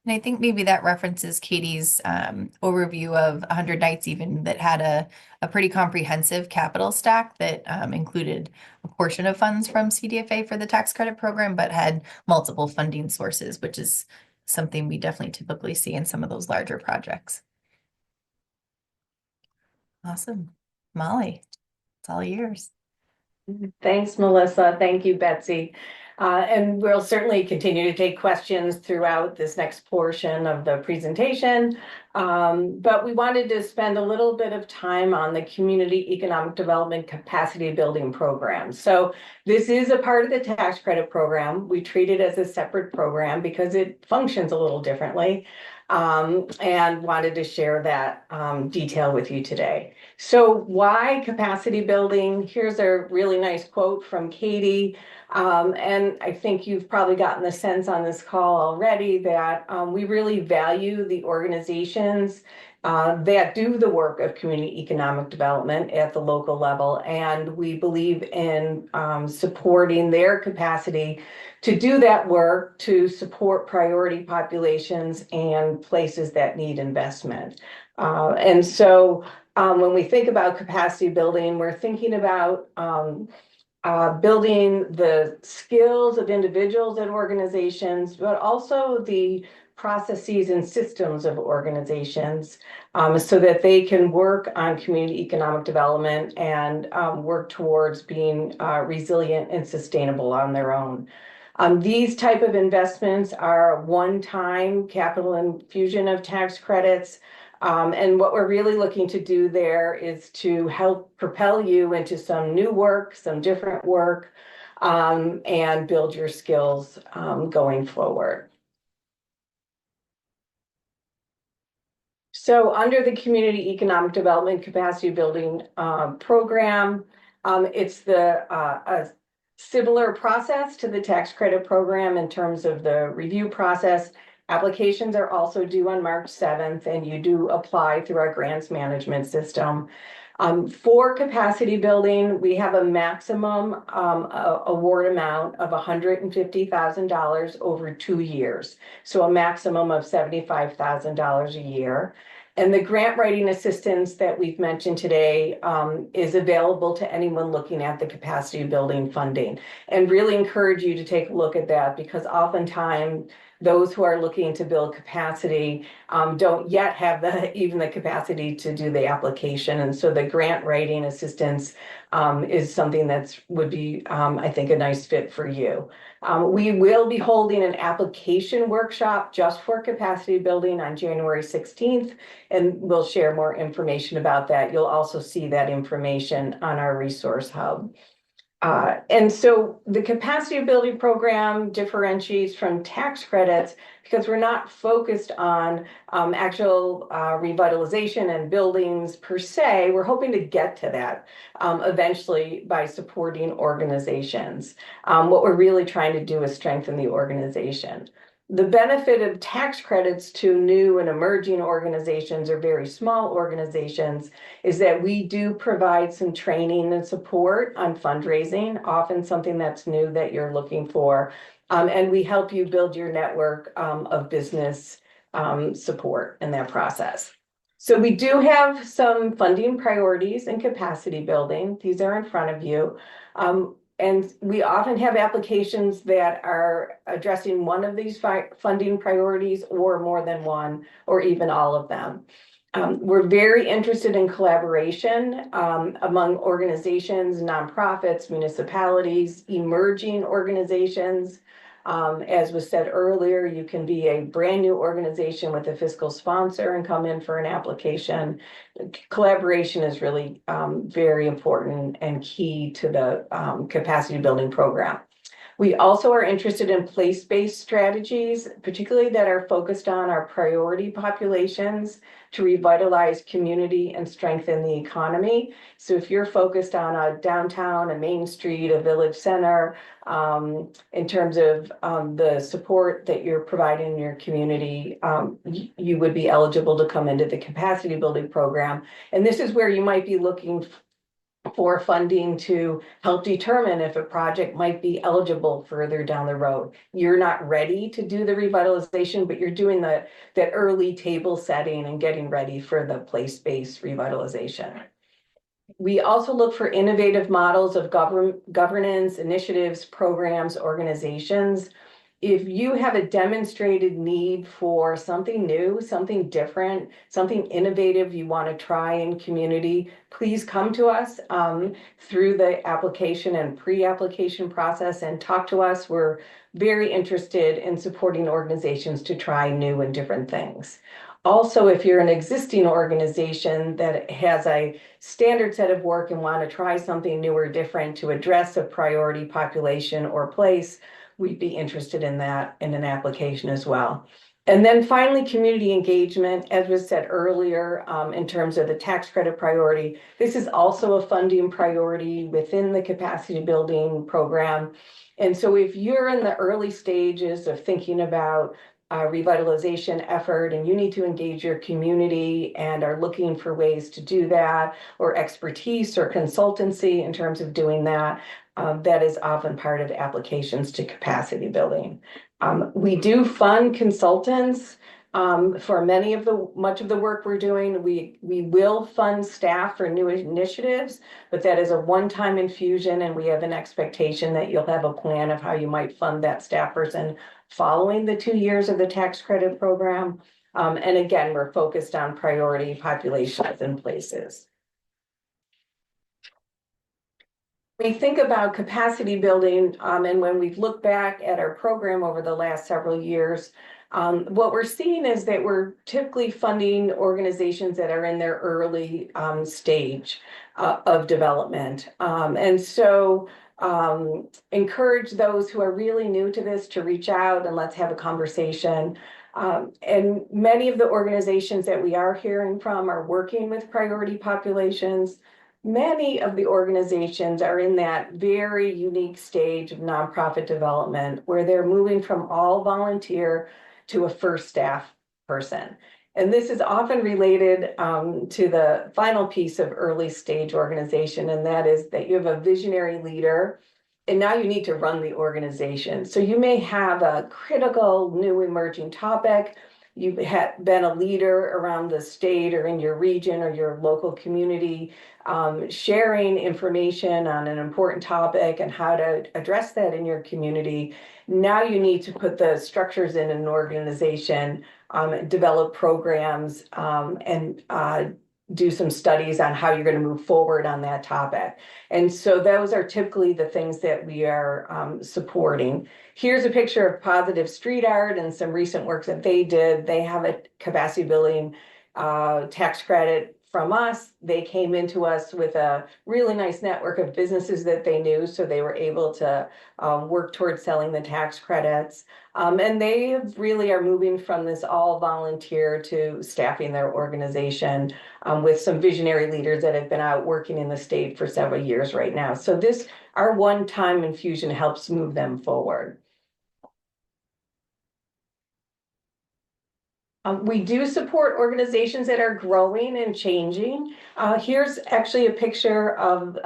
And I think maybe that references Katie's overview of 100 Nights Even, that had a pretty comprehensive capital stack that included a portion of funds from CDFA for the tax credit program, but had multiple funding sources, which is something we definitely typically see in some of those larger projects. Awesome. Molly, it's all yours. Thanks, Melissa. Thank you, Betsy. And we'll certainly continue to take questions throughout this next portion of the presentation. But we wanted to spend a little bit of time on the Community Economic Development Capacity Building Program. So this is a part of the tax credit program. We treat it as a separate program because it functions a little differently, and wanted to share that detail with you today. So why capacity building? Here's a really nice quote from Katie. And I think you've probably gotten the sense on this call already that we really value the organizations that do the work of community economic development at the local level. And we believe in supporting their capacity to do that work, to support priority populations and places that need investment. And so when we think about capacity building, we're thinking about building the skills of individuals and organizations, but also the processes and systems of organizations, so that they can work on community economic development and work towards being resilient and sustainable on their own. These type of investments are one-time capital infusion of tax credits. And what we're really looking to do there is to help propel you into some new work, some different work, and build your skills going forward. So under the Community Economic Development Capacity Building Program, it's a similar process to the tax credit program in terms of the review process. Applications are also due on March 7th, and you do apply through our grants management system. For capacity building, we have a maximum award amount of $150,000 over 2 years. So a maximum of $75,000 a year. And the grant writing assistance that we've mentioned today is available to anyone looking at the capacity building funding. And really encourage you to take a look at that, because oftentimes those who are looking to build capacity don't yet have even the capacity to do the application. And so the grant writing assistance is something that would be, I think, a nice fit for you. We will be holding an application workshop just for capacity building on January 16th, and we'll share more information about that. You'll also see that information on our resource hub. And so the capacity building program differentiates from tax credits because we're not focused on actual revitalization and buildings per se. We're hoping to get to that eventually by supporting organizations. What we're really trying to do is strengthen the organization. The benefit of tax credits to new and emerging organizations or very small organizations is that we do provide some training and support on fundraising, often something that's new that you're looking for. And we help you build your network of business support in that process. So we do have some funding priorities and capacity building. These are in front of you. And we often have applications that are addressing one of these funding priorities or more than one, or even all of them. We're very interested in collaboration among organizations, nonprofits, municipalities, emerging organizations. As was said earlier, you can be a brand new organization with a fiscal sponsor and come in for an application. Collaboration is really very important and key to the capacity building program. We also are interested in place-based strategies, particularly that are focused on our priority populations to revitalize community and strengthen the economy. So if you're focused on a downtown, a main street, a village center, in terms of the support that you're providing in your community, you would be eligible to come into the capacity building program. And this is where you might be looking for funding to help determine if a project might be eligible further down the road. You're not ready to do the revitalization, but you're doing that early table setting and getting ready for the place-based revitalization. We also look for innovative models of governance, initiatives, programs, organizations. If you have a demonstrated need for something new, something different, something innovative you want to try in community, please come to us through the application and pre-application process and talk to us. We're very interested in supporting organizations to try new and different things. Also, if you're an existing organization that has a standard set of work and want to try something new or different to address a priority population or place, we'd be interested in that in an application as well. And then finally, community engagement, as was said earlier, in terms of the tax credit priority, this is also a funding priority within the capacity building program. And so if you're in the early stages of thinking about revitalization effort and you need to engage your community and are looking for ways to do that, or expertise or consultancy in terms of doing that, that is often part of applications to capacity building. We do fund consultants for much of the work we're doing. We will fund staff for new initiatives, but that is a one-time infusion, and we have an expectation that you'll have a plan of how you might fund that staff person following the 2 years of the tax credit program. And again, we're focused on priority populations and places. We think about capacity building, and when we've looked back at our program over the last several years, what we're seeing is that we're typically funding organizations that are in their early stage of development. And so encourage those who are really new to this to reach out and let's have a conversation. And many of the organizations that we are hearing from are working with priority populations. Many of the organizations are in that very unique stage of nonprofit development where they're moving from all volunteer to a first staff person. And this is often related to the final piece of early stage organization, and that is that you have a visionary leader and now you need to run the organization. So you may have a critical new emerging topic. You've been a leader around the state or in your region or your local community, sharing information on an important topic and how to address that in your community. Now you need to put the structures in an organization, develop programs, and do some studies on how you're going to move forward on that topic. And so those are typically the things that we are supporting. Here's a picture of Positive Street Art and some recent work that they did. They have a capacity building tax credit from us. They came into us with a really nice network of businesses that they knew, so they were able to work towards selling the tax credits. And they really are moving from this all volunteer to staffing their organization with some visionary leaders that have been out working in the state for several years right now. So our one-time infusion helps move them forward. We do support organizations that are growing and changing. Here's actually a picture of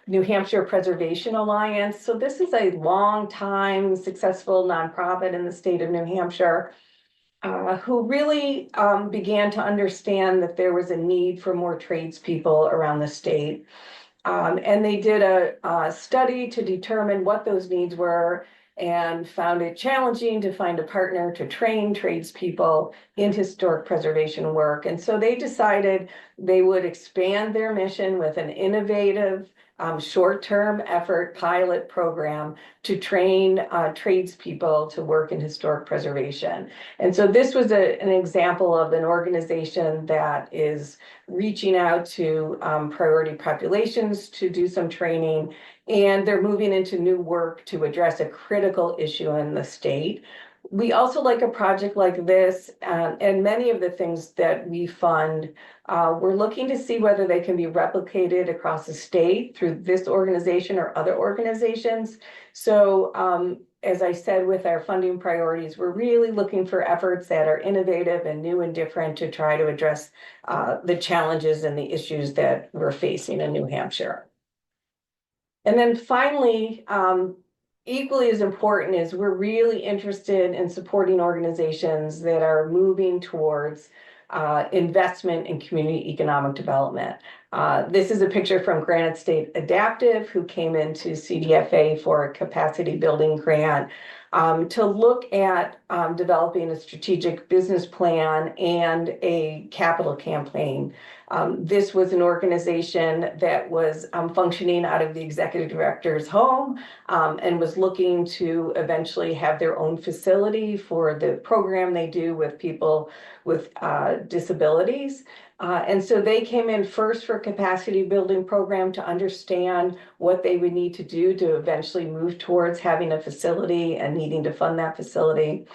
New Hampshire Preservation Alliance. So this is a long-time successful nonprofit in the state of New Hampshire who really began to understand that there was a need for more tradespeople around the state. And they did a study to determine what those needs were and found it challenging to find a partner to train tradespeople in historic preservation work. And so they decided they would expand their mission with an innovative short-term effort pilot program to train tradespeople to work in historic preservation. And so this was an example of an organization that is reaching out to priority populations to do some training, and they're moving into new work to address a critical issue in the state. We also like a project like this, and many of the things that we fund, we're looking to see whether they can be replicated across the state through this organization or other organizations. So as I said, with our funding priorities, we're really looking for efforts that are innovative and new and different to try to address the challenges and the issues that we're facing in New Hampshire. And then finally, equally as important is we're really interested in supporting organizations that are moving towards investment in community economic development. This is a picture from Granite State Adaptive, who came into CDFA for a capacity building grant to look at developing a strategic business plan and a capital campaign. This was an organization that was functioning out of the executive director's home and was looking to eventually have their own facility for the program they do with people with disabilities. And so they came in first for a capacity building program to understand what they would need to do to eventually move towards having a facility and needing to fund that facility.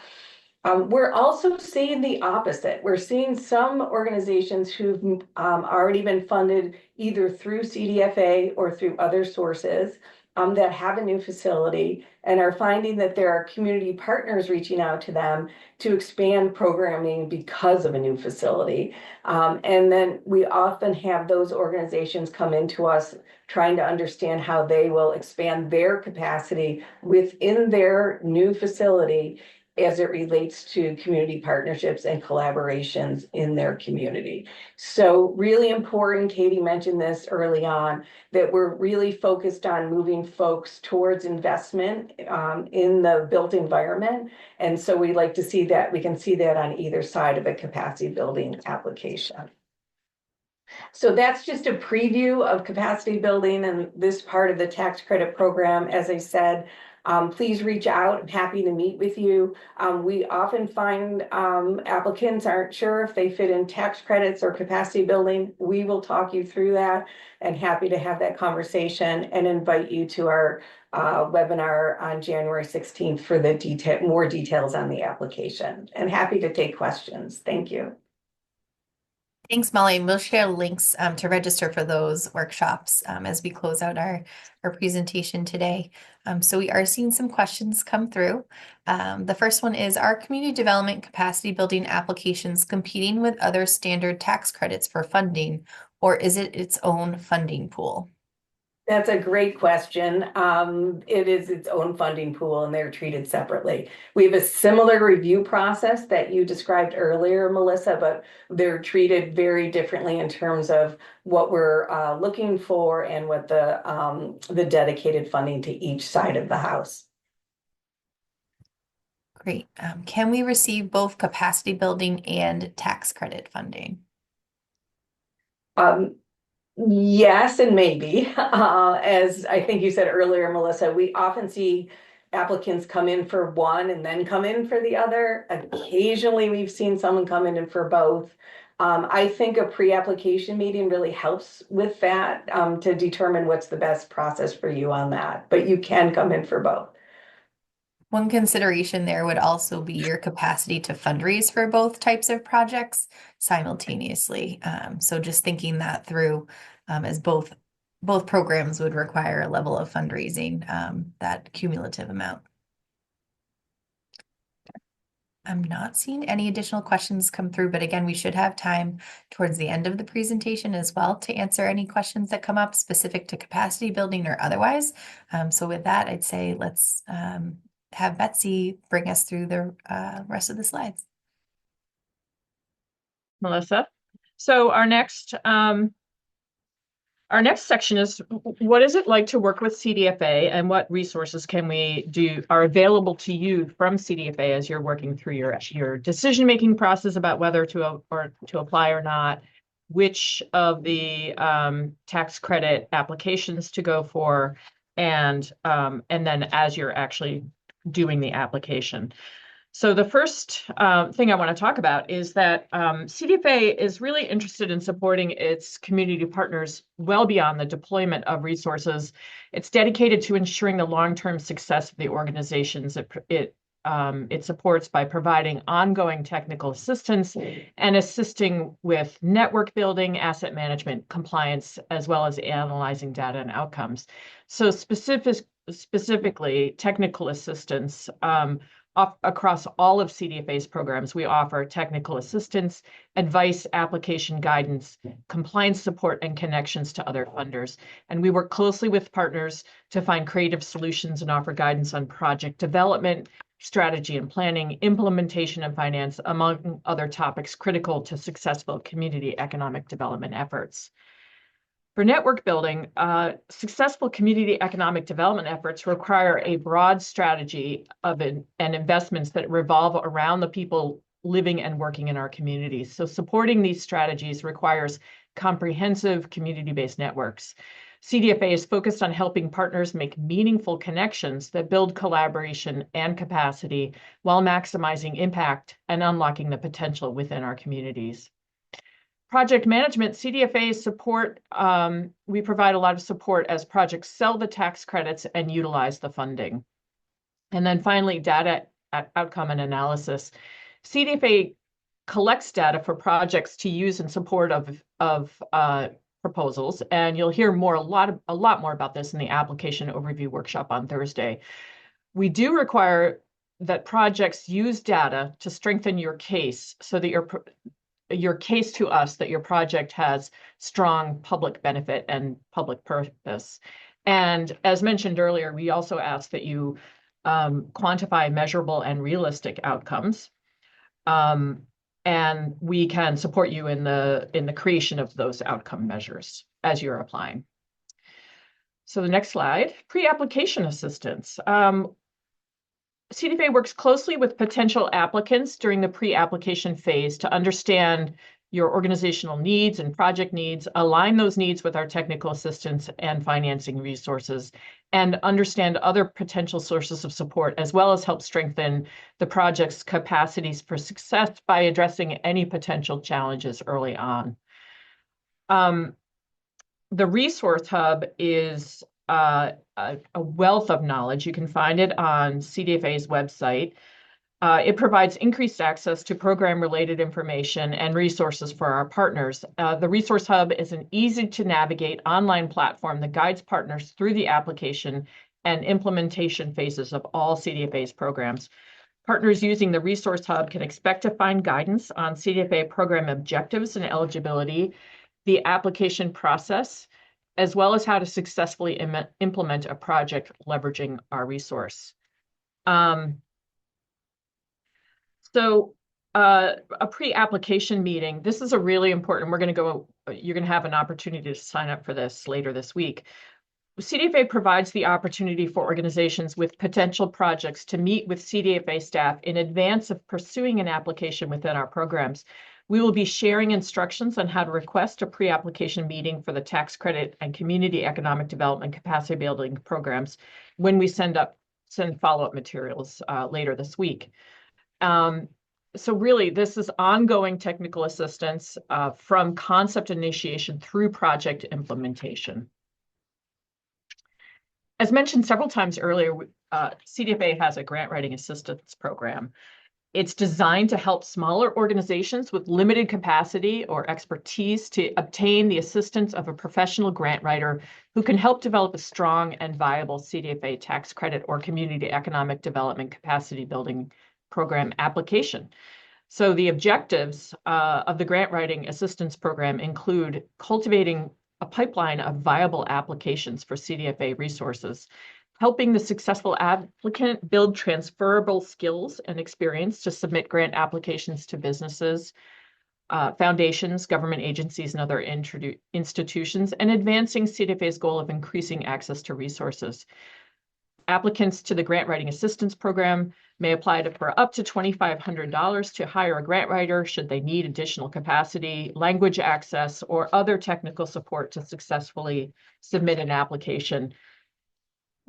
We're also seeing the opposite. We're seeing some organizations who've already been funded either through CDFA or through other sources that have a new facility and are finding that there are community partners reaching out to them to expand programming because of a new facility. And then we often have those organizations come into us trying to understand how they will expand their capacity within their new facility as it relates to community partnerships and collaborations in their community. So really important, Katie mentioned this early on, that we're really focused on moving folks towards investment in the built environment. And so we like to see that, we can see that on either side of a capacity building application. So that's just a preview of capacity building and this part of the tax credit program. As I said, please reach out. I'm happy to meet with you. We often find applicants aren't sure if they fit in tax credits or capacity building. We will talk you through that and happy to have that conversation and invite you to our webinar on January 16th for the more details on the application, and happy to take questions. Thank you. Thanks, Molly. We'll share links to register for those workshops as we close out our presentation today. So we are seeing some questions come through. The first one is, are community development capacity building applications competing with other standard tax credits for funding, or is it its own funding pool? That's a great question. It is its own funding pool and they're treated separately. We have a similar review process that you described earlier, Melissa, but they're treated very differently in terms of what we're looking for and what the dedicated funding to each side of the house. Great. Can we receive both capacity building and tax credit funding? Yes, and maybe. As I think you said earlier, Melissa, we often see applicants come in for one and then come in for the other. Occasionally, we've seen someone come in for both. I think a pre-application meeting really helps with that, to determine what's the best process for you on that, but you can come in for both. One consideration there would also be your capacity to fundraise for both types of projects simultaneously. So just thinking that through, as both programs would require a level of fundraising, that cumulative amount. I'm not seeing any additional questions come through, but again, we should have time towards the end of the presentation as well to answer any questions that come up specific to capacity building or otherwise. So with that, I'd say let's have Betsy bring us through the rest of the slides. Melissa. So our next section is, what is it like to work with CDFA, and what resources are available to you from CDFA as you're working through your decision-making process about whether to apply or not, which of the tax credit applications to go for, and then as you're actually doing the application. So the first thing I want to talk about is that CDFA is really interested in supporting its community partners well beyond the deployment of resources. It's dedicated to ensuring the long-term success of the organizations it supports by providing ongoing technical assistance and assisting with network building, asset management, compliance, as well as analyzing data and outcomes. So specifically, technical assistance. Across all of CDFA's programs, we offer technical assistance, advice, application guidance, compliance support, and connections to other funders. And we work closely with partners to find creative solutions and offer guidance on project development, strategy and planning, implementation and finance, among other topics critical to successful community economic development efforts. For network building, successful community economic development efforts require a broad strategy and investments that revolve around the people living and working in our communities. So supporting these strategies requires comprehensive community-based networks. CDFA is focused on helping partners make meaningful connections that build collaboration and capacity while maximizing impact and unlocking the potential within our communities. Project management, CDFA support, we provide a lot of support as projects sell the tax credits and utilize the funding. And then finally, data outcome and analysis. CDFA collects data for projects to use in support of proposals, and you'll hear a lot more about this in the application overview workshop on Thursday. We do require that projects use data to strengthen your case so that your case to us that your project has strong public benefit and public purpose. And as mentioned earlier, we also ask that you quantify measurable and realistic outcomes. And we can support you in the creation of those outcome measures as you're applying. So the next slide, pre-application assistance. CDFA works closely with potential applicants during the pre-application phase to understand your organizational needs and project needs, align those needs with our technical assistance and financing resources, and understand other potential sources of support, as well as help strengthen the project's capacities for success by addressing any potential challenges early on. The Resource Hub is a wealth of knowledge. You can find it on CDFA's website. It provides increased access to program-related information and resources for our partners. The Resource Hub is an easy-to-navigate online platform that guides partners through the application and implementation phases of all CDFA's programs. Partners using the Resource Hub can expect to find guidance on CDFA program objectives and eligibility, the application process, as well as how to successfully implement a project leveraging our resource. So a pre-application meeting, this is a really important, you're going to have an opportunity to sign up for this later this week. CDFA provides the opportunity for organizations with potential projects to meet with CDFA staff in advance of pursuing an application within our programs. We will be sharing instructions on how to request a pre-application meeting for the tax credit and community economic development capacity building programs when we send follow-up materials later this week. So really, this is ongoing technical assistance from concept initiation through project implementation. As mentioned several times earlier, CDFA has a grant writing assistance program. It's designed to help smaller organizations with limited capacity or expertise to obtain the assistance of a professional grant writer who can help develop a strong and viable CDFA tax credit or community economic development capacity building program application. So the objectives of the grant writing assistance program include cultivating a pipeline of viable applications for CDFA resources, helping the successful applicant build transferable skills and experience to submit grant applications to businesses, foundations, government agencies, and other institutions, and advancing CDFA's goal of increasing access to resources. Applicants to the grant writing assistance program may apply for up to $2,500 to hire a grant writer should they need additional capacity, language access, or other technical support to successfully submit an application.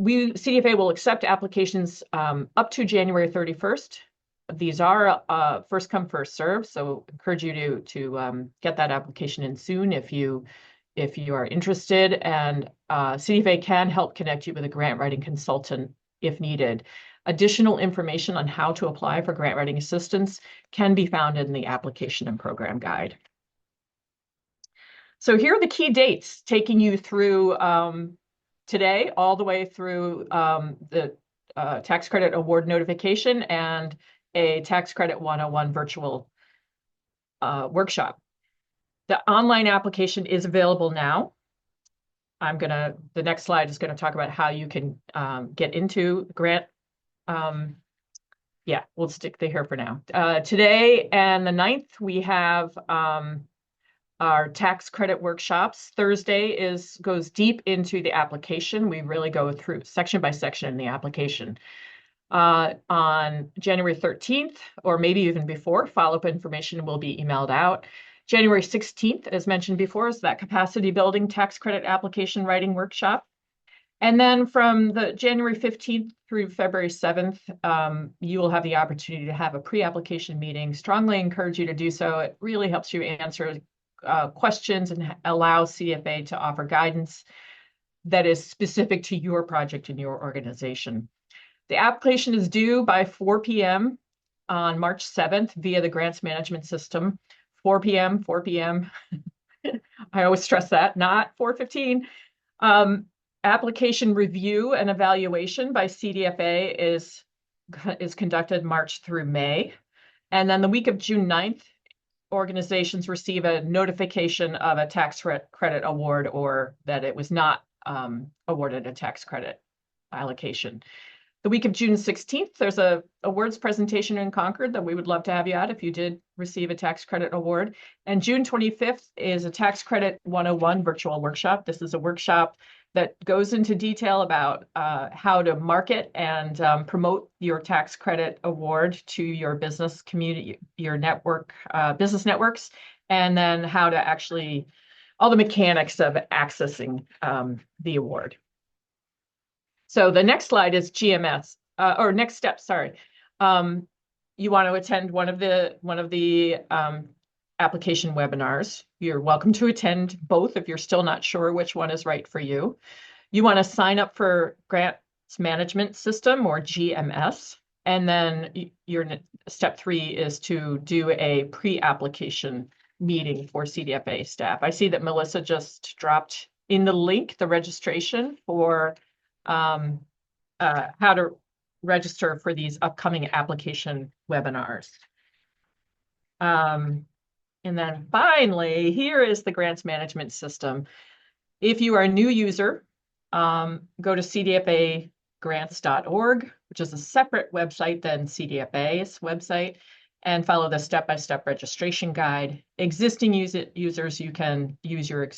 CDFA will accept applications up to January 31st. These are first come, first serve, so encourage you to get that application in soon if you are interested, and CDFA can help connect you with a grant writing consultant if needed. Additional information on how to apply for grant writing assistance can be found in the application and program guide. So here are the key dates taking you through today all the way through the tax credit award notification and a tax credit 101 virtual workshop. The online application is available now. The next slide is going to talk about how you can get into grant. Yeah, we'll stick there for now. Today and the 9th, we have our tax credit workshops. Thursday goes deep into the application. We really go through section by section in the application. On January 13th, or maybe even before, follow-up information will be emailed out. January 16th, as mentioned before, is that capacity building tax credit application writing workshop. And then from the January 15th through February 7th, you will have the opportunity to have a pre-application meeting. Strongly encourage you to do so. It really helps you answer questions and allows CDFA to offer guidance that is specific to your project and your organization. The application is due by 4 p.m. on March 7th via the grants management system. 4 p.m., 4 p.m. I always stress that, not 4:15. Application review and evaluation by CDFA is conducted March through May. And then the week of June 9th, organizations receive a notification of a tax credit award or that it was not awarded a tax credit allocation. The week of June 16th, there's a awards presentation in Concord that we would love to have you at if you did receive a tax credit award. And June 25th is a tax credit 101 virtual workshop. This is a workshop that goes into detail about how to market and promote your tax credit award to your business community, your network, business networks, and then how to actually, all the mechanics of accessing the award. So the next slide is GMS, or next step, sorry. You want to attend one of the application webinars. You're welcome to attend both if you're still not sure which one is right for you. You want to sign up for Grants Management System, or GMS. And then your step 3 is to do a pre-application meeting for CDFA staff. I see that Melissa just dropped in the link the registration for how to register for these upcoming application webinars. And then finally, here is the grants management system. If you are a new user, go to cdfagrants.org, which is a separate website than CDFA's website, and follow the step-by-step registration guide. Existing users, you can use your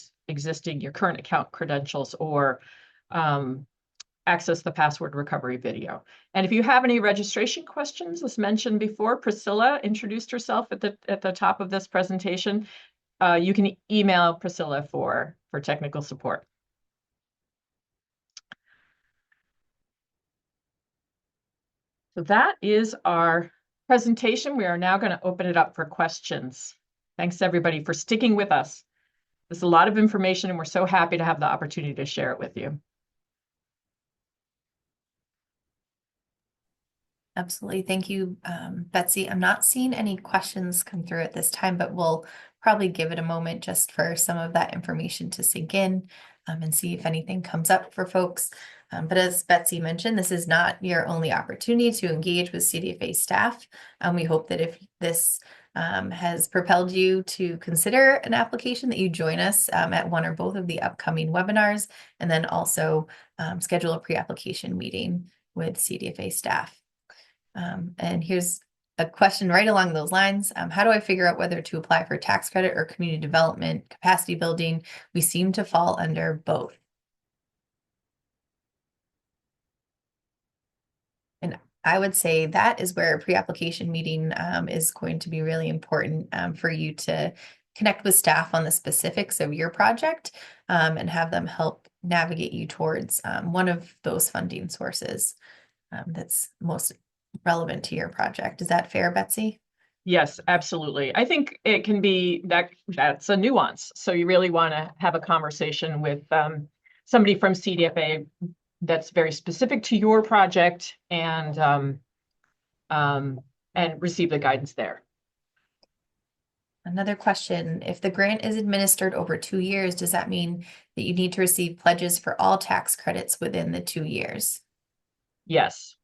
current account credentials or access the password recovery video. And if you have any registration questions, as mentioned before, Priscilla introduced herself at the top of this presentation. You can email Priscilla for technical support. So that is our presentation, we are now going to open it up for questions. Thanks everybody for sticking with us. There's a lot of information and we're so happy to have the opportunity to share it with you. Absolutely. Thank you, Betsy. I'm not seeing any questions come through at this time, but we'll probably give it a moment just for some of that information to sink in and see if anything comes up for folks. But as Betsy mentioned, this is not your only opportunity to engage with CDFA staff. We hope that if this has propelled you to consider an application, that you join us at one or both of the upcoming webinars, and then also schedule a pre-application meeting with CDFA staff. And here's a question right along those lines. How do I figure out whether to apply for tax credit or community development, capacity building? We seem to fall under both. And I would say that is where a pre-application meeting is going to be really important for you to connect with staff on the specifics of your project and have them help navigate you towards one of those funding sources that's most relevant to your project. Is that fair, Betsy? Yes, absolutely. I think it can be that's a nuance. So you really want to have a conversation with somebody from CDFA that's very specific to your project and receive the guidance there. Another question, if the grant is administered over 2 years, does that mean that you need to receive pledges for all tax credits within the 2 years? Yes.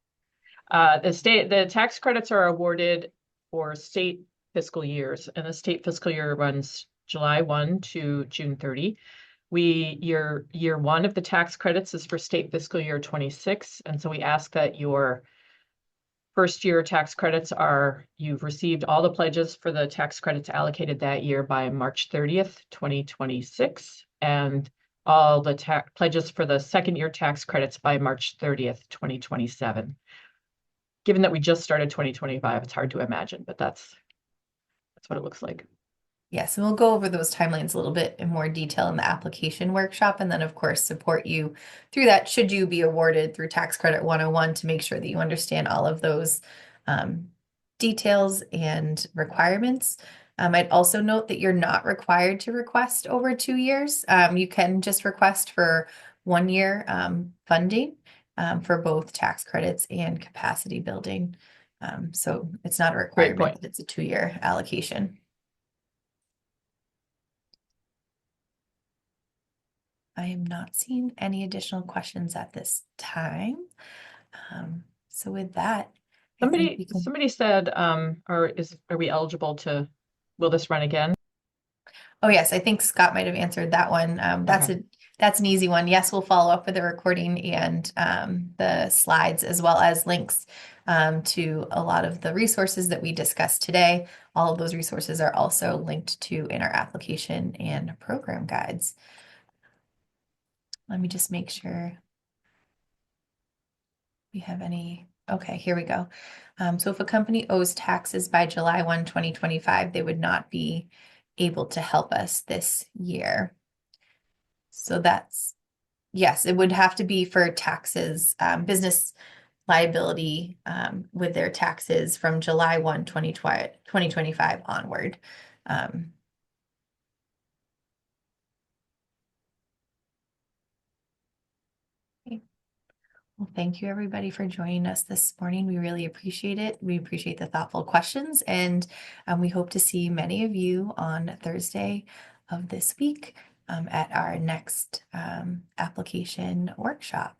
The tax credits are awarded for state fiscal years, and the state fiscal year runs July 1 to June 30. Year one of the tax credits is for state fiscal year 26, and so we ask that your first year tax credits you've received all the pledges for the tax credits allocated that year by March 30th, 2026, and all the pledges for the second year tax credits by March 30th, 2027. Given that we just started 2025, it's hard to imagine, but that's what it looks like. Yes, and we'll go over those timelines a little bit in more detail in the application workshop, and then of course support you through that should you be awarded through Tax Credit 101 to make sure that you understand all of those details and requirements. I'd also note that you're not required to request over 2 years. You can just request for 1 year funding for both tax credits and capacity building. So it's not a requirement that it's a 2-year allocation. I am not seeing any additional questions at this time. So with that, somebody said, are we eligible to, will this run again? Oh yes, I think Scott might have answered that one. That's an easy one. Yes, we'll follow up with the recording and the slides as well as links to a lot of the resources that we discussed today. All of those resources are also linked to in our application and program guides. Let me just make sure we have any. Okay, here we go. So if a company owes taxes by July 1, 2025, they would not be able to help us this year. So yes, it would have to be for taxes, business liability with their taxes from July 1, 2025 onward. Well, thank you everybody for joining us this morning. We really appreciate it. We appreciate the thoughtful questions, and we hope to see many of you on Thursday of this week at our next application workshop.